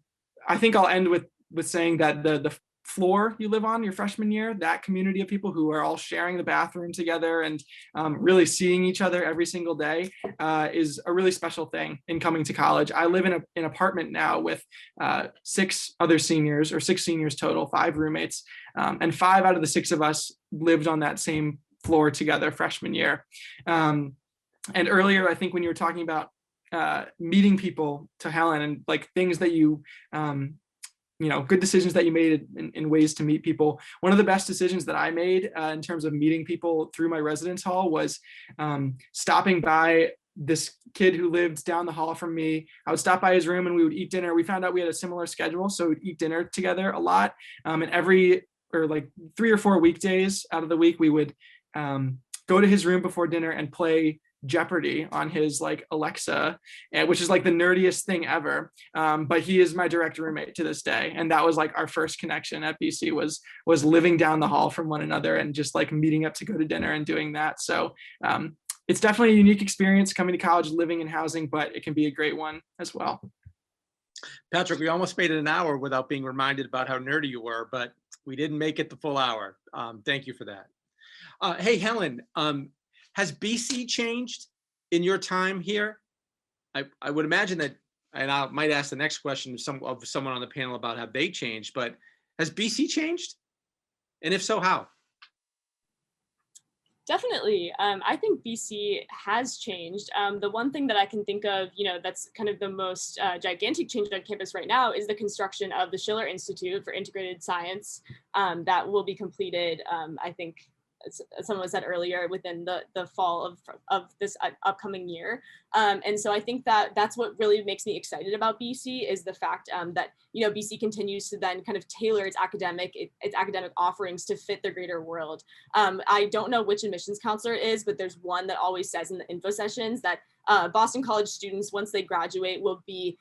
I think I'll end with saying that the floor you live on your freshman year, that community of people who are all sharing the bathroom together and really seeing each other every single day is a really special thing in coming to college. I live in an apartment now with 6 other seniors, or 6 seniors total, 5 roommates, and 5 out of the 6 of us lived on that same floor together freshman year. And earlier, I think when you were talking about meeting people to Helen, and like things that you, good decisions that you made in ways to meet people. One of the best decisions that I made in terms of meeting people through my residence hall was stopping by this kid who lived down the hall from me. I would stop by his room and we would eat dinner. We found out we had a similar schedule, so we'd eat dinner together a lot. And like 3 or 4 weekdays out of the week, we would go to his room before dinner and play Jeopardy on his like Alexa, which is like the nerdiest thing ever. But he is my direct roommate to this day. And that was like our first connection at BC was living down the hall from one another and just like meeting up to go to dinner and doing that. So it's definitely a unique experience coming to college, living in housing, but it can be a great one as well. Patrick, we almost made it an hour without being reminded about how nerdy you were, but we didn't make it the full hour. Thank you for that. Hey, Helen, has BC changed in your time here? I would imagine that, and I might ask the next question of someone on the panel about how they changed, but has BC changed? And if so, how? Definitely. I think BC has changed. The one thing that I can think of, that's kind of the most gigantic change on campus right now is the construction of the Schiller Institute for Integrated Science that will be completed, I think, as someone said earlier, within the fall of this upcoming year. And so I think that that's what really makes me excited about BC is the fact that, BC continues to then kind of tailor its academic offerings to fit the greater world. I don't know which admissions counselor it is, but there's one that always says in the info sessions that Boston College students, once they graduate, will be,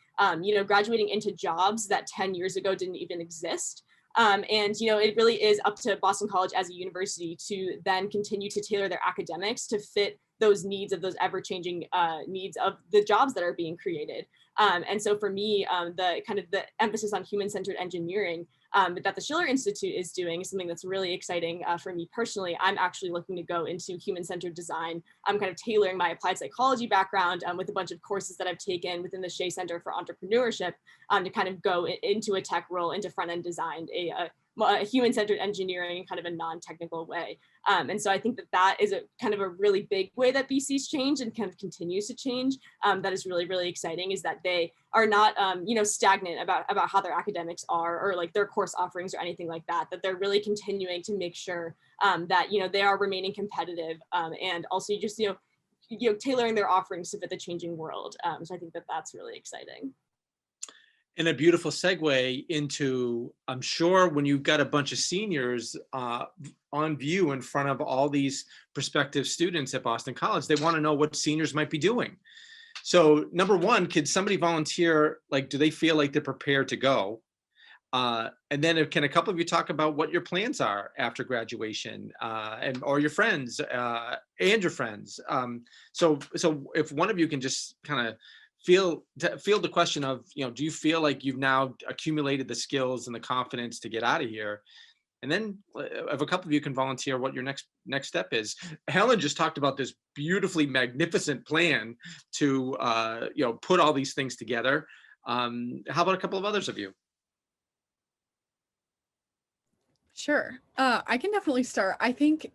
graduating into jobs that 10 years ago didn't even exist. And, it really is up to Boston College as a university to then continue to tailor their academics to fit those needs of those ever-changing needs of the jobs that are being created. And so for me, the emphasis on human-centered engineering that the Schiller Institute is doing is something that's really exciting for me personally. I'm actually looking to go into human-centered design. I'm kind of tailoring my applied psychology background with a bunch of courses that I've taken within the Shea Center for Entrepreneurship to kind of go into a tech role, into front-end design, a human-centered engineering in kind of a non-technical way. And so I think that is a kind of a really big way that BC's changed and kind of continues to change. That is really, really exciting, is that they are not, stagnant about how their academics are or like their course offerings or anything like that, that they're really continuing to make sure that, they are remaining competitive and also just, tailoring their offerings to fit the changing world. So I think that that's really exciting. And a beautiful segue into, I'm sure when you've got a bunch of seniors on view in front of all these prospective students at Boston College, they want to know what seniors might be doing. So number one, could somebody volunteer, like, do they feel like they're prepared to go? And then can a couple of you talk about what your plans are after graduation or your friends and your friends? So if one of you can just kind of field the question of, do you feel like you've now accumulated the skills and the confidence to get out of here? And then if a couple of you can volunteer what your next step is. Helen just talked about this beautifully magnificent plan to, put all these things together. How about a couple of others of you? Sure. I can definitely start. I think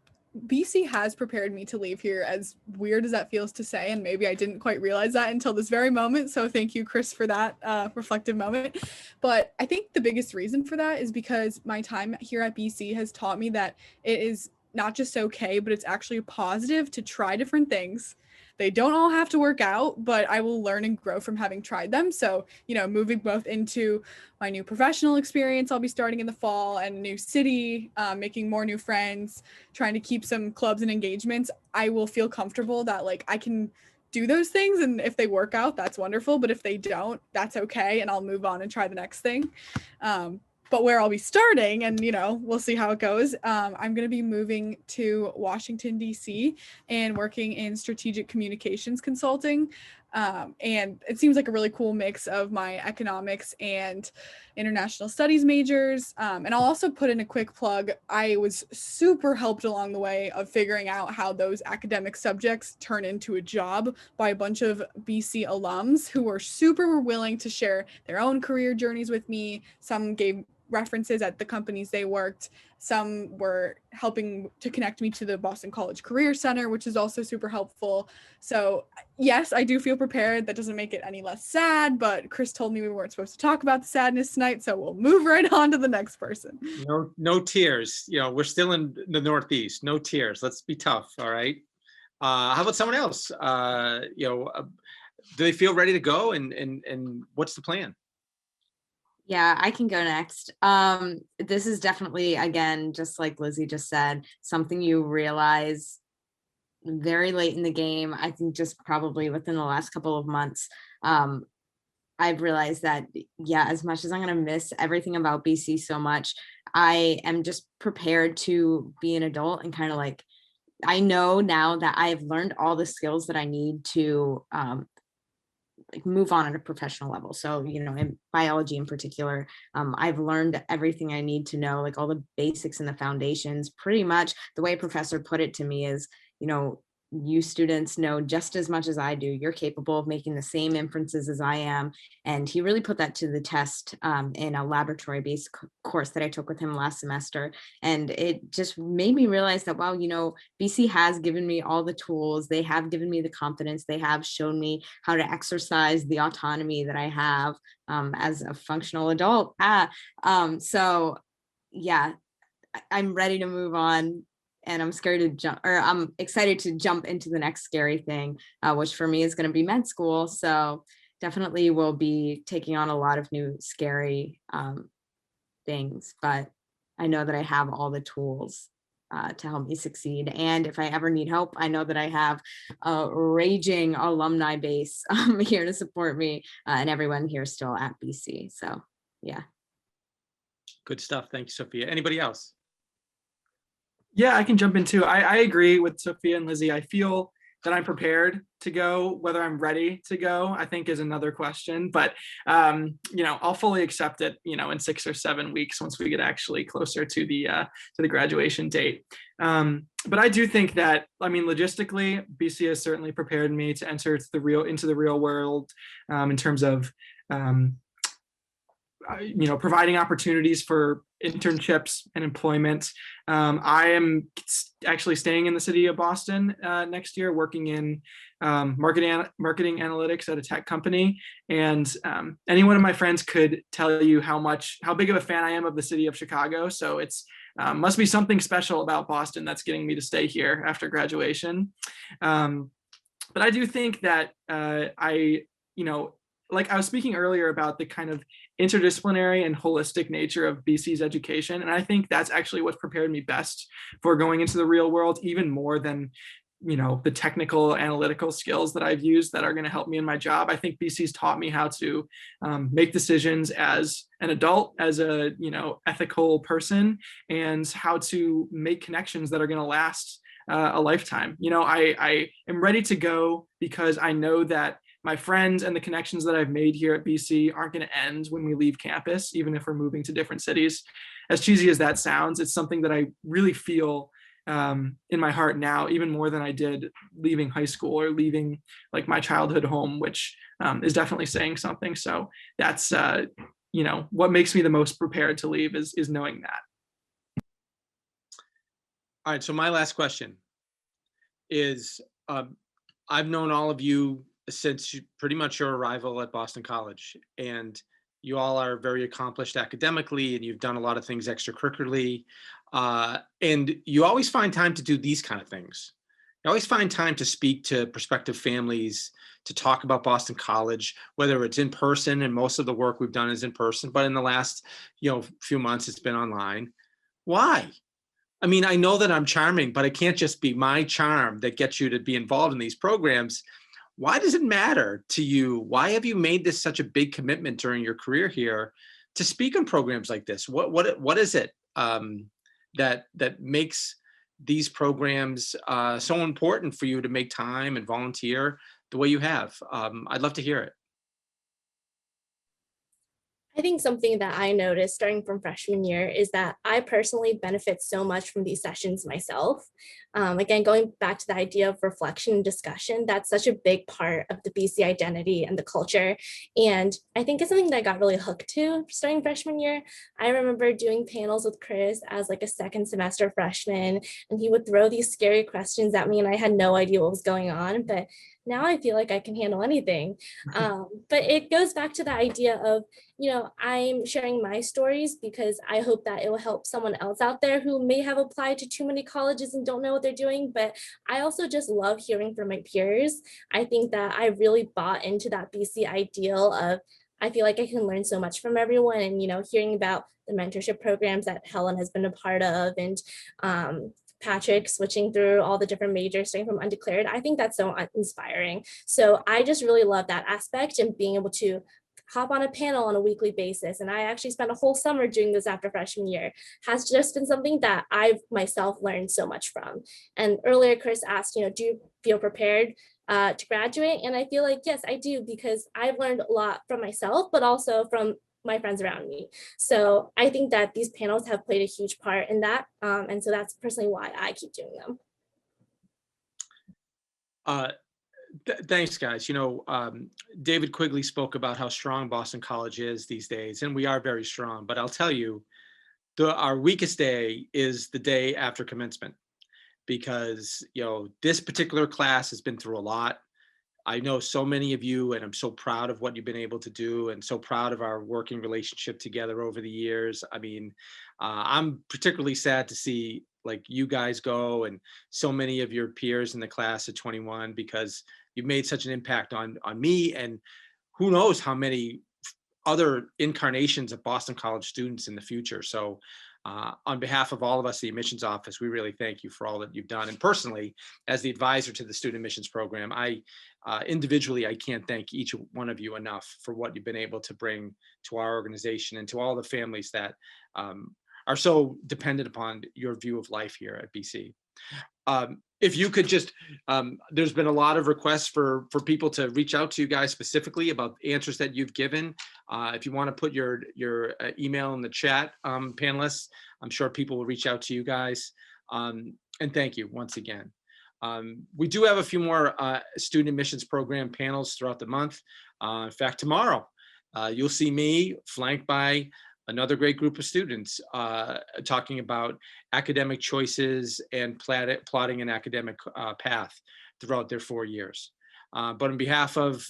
BC has prepared me to leave here, as weird as that feels to say, and maybe I didn't quite realize that until this very moment. So thank you, Chris, for that reflective moment. But I think the biggest reason for that is because my time here at BC has taught me that it is not just okay, but it's actually positive to try different things. They don't all have to work out, but I will learn and grow from having tried them. So, moving both into my new professional experience, I'll be starting in the fall, and a new city, making more new friends, trying to keep some clubs and engagements, I will feel comfortable that like I can do those things. And if they work out, that's wonderful. But if they don't, that's okay. And I'll move on and try the next thing. But where I'll be starting, and we'll see how it goes. I'm going to be moving to Washington, D.C. and working in strategic communications consulting. And it seems like a really cool mix of my economics and international studies majors. And I'll also put in a quick plug. I was super helped along the way of figuring out how those academic subjects turn into a job by a bunch of BC alums who were super willing to share their own career journeys with me. Some gave references at the companies they worked. Some were helping to connect me to the Boston College Career Center, which is also super helpful. So yes, I do feel prepared. That doesn't make it any less sad, but Chris told me we weren't supposed to talk about the sadness tonight, so we'll move right on to the next person. No tears. We're still in the Northeast. No tears. Let's be tough. All right. How about someone else? Do they feel ready to go? And what's the plan? Yeah, I can go next. This is definitely, again, just like Lizzie just said, something you realize very late in the game. I think just probably within the last couple of months, I've realized that, yeah, as much as I'm going to miss everything about BC so much, I am just prepared to be an adult and kind of like, I know now that I've learned all the skills that I need to like move on at a professional level. So, in biology in particular, I've learned everything I need to know, like all the basics and the foundations. Pretty much the way a professor put it to me is, you students know just as much as I do. You're capable of making the same inferences as I am. And he really put that to the test in a laboratory-based course that I took with him last semester. And it just made me realize that, wow, BC has given me all the tools. They have given me the confidence. They have shown me how to exercise the autonomy that I have as a functional adult. So yeah, I'm ready to move on. And I'm I'm excited to jump into the next scary thing, which for me is going to be med school. So definitely will be taking on a lot of new scary things, but I know that I have all the tools to help me succeed. And if I ever need help, I know that I have a raging alumni base here to support me and everyone here still at BC. So yeah. Good stuff. Thank you, Sophia. Anybody else? Yeah, I can jump in too. I agree with Sophia and Lizzie. I feel that I'm prepared to go. Whether I'm ready to go, I think is another question. But I'll fully accept it, in 6 or 7 weeks once we get actually closer to the graduation date. But I do think that, logistically, BC has certainly prepared me to enter into the real world in terms of providing opportunities for internships and employment. I am actually staying in the city of Boston next year, working in marketing analytics at a tech company. And any one of my friends could tell you how big of a fan I am of the city of Chicago. So it's must be something special about Boston that's getting me to stay here after graduation. But I do think that like I was speaking earlier about the kind of interdisciplinary and holistic nature of BC's education. And I think that's actually what's prepared me best for going into the real world, even more than, the technical analytical skills that I've used that are going to help me in my job. I think BC's taught me how to make decisions as an adult, as a, ethical person, and how to make connections that are going to last a lifetime. I am ready to go because I know that my friends and the connections that I've made here at BC aren't going to end when we leave campus, even if we're moving to different cities. As cheesy as that sounds, it's something that I really feel in my heart now, even more than I did leaving high school or leaving like my childhood home, which is definitely saying something. So that's, what makes me the most prepared to leave is knowing that. All right. So my last question is, I've known all of you since pretty much your arrival at Boston College, and you all are very accomplished academically, and you've done a lot of things extracurricularly, and you always find time to do these kind of things. You always find time to speak to prospective families, to talk about Boston College, whether it's in person, and most of the work we've done is in person, but in the last few months it's been online. Why? I mean, I know that I'm charming, but it can't just be my charm that gets you to be involved in these programs. Why does it matter to you? Why have you made this such a big commitment during your career here to speak on programs like this? What is it that makes these programs so important for you to make time and volunteer the way you have? I'd love to hear it. I think something that I noticed starting from freshman year is that I personally benefit so much from these sessions myself. Again, going back to the idea of reflection and discussion, that's such a big part of the BC identity and the culture. And I think it's something that I got really hooked to starting freshman year. I remember doing panels with Chris as like a second semester freshman, and he would throw these scary questions at me and I had no idea what was going on. But now I feel like I can handle anything. But it goes back to the idea of, I'm sharing my stories because I hope that it will help someone else out there who may have applied to too many colleges and don't know what they're doing. But I also just love hearing from my peers. I think that I really bought into that BC ideal of, I feel like I can learn so much from everyone, and, hearing about the mentorship programs that Helen has been a part of, and Patrick switching through all the different majors starting from undeclared. I think that's so inspiring. So I just really love that aspect and being able to hop on a panel on a weekly basis. And I actually spent a whole summer doing this after freshman year. Has just been something that I've myself learned so much from. And earlier Chris asked, do you feel prepared to graduate? And I feel like, yes, I do, because I've learned a lot from myself, but also from my friends around me. So I think that these panels have played a huge part in that. And so that's personally why I keep doing them. Thanks, guys. David Quigley spoke about how strong Boston College is these days, and we are very strong. But I'll tell you, our weakest day is the day after commencement, because this particular class has been through a lot. I know so many of you, and I'm so proud of what you've been able to do, and so proud of our working relationship together over the years. I mean, I'm particularly sad to see like you guys go, and so many of your peers in the class of 21, because you've made such an impact on me, and who knows how many other incarnations of Boston College students in the future. So on behalf of all of us, the admissions office, we really thank you for all that you've done. And personally, as the advisor to the student admissions program, individually, I can't thank each one of you enough for what you've been able to bring to our organization and to all the families that are so dependent upon your view of life here at BC. If you could just, there's been a lot of requests for people to reach out to you guys specifically about answers that you've given. If you want to put your email in the chat, panelists, I'm sure people will reach out to you guys. And thank you once again. We do have a few more student admissions program panels throughout the month. In fact, tomorrow, you'll see me flanked by another great group of students talking about academic choices and plotting an academic path throughout their 4 years. But on behalf of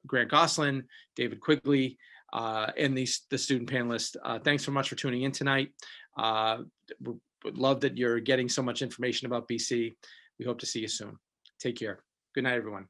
Grant Gosselin, David Quigley, and the student panelists, thanks so much for tuning in tonight. Would love that you're getting so much information about BC. We hope to see you soon. Take care. Good night, everyone.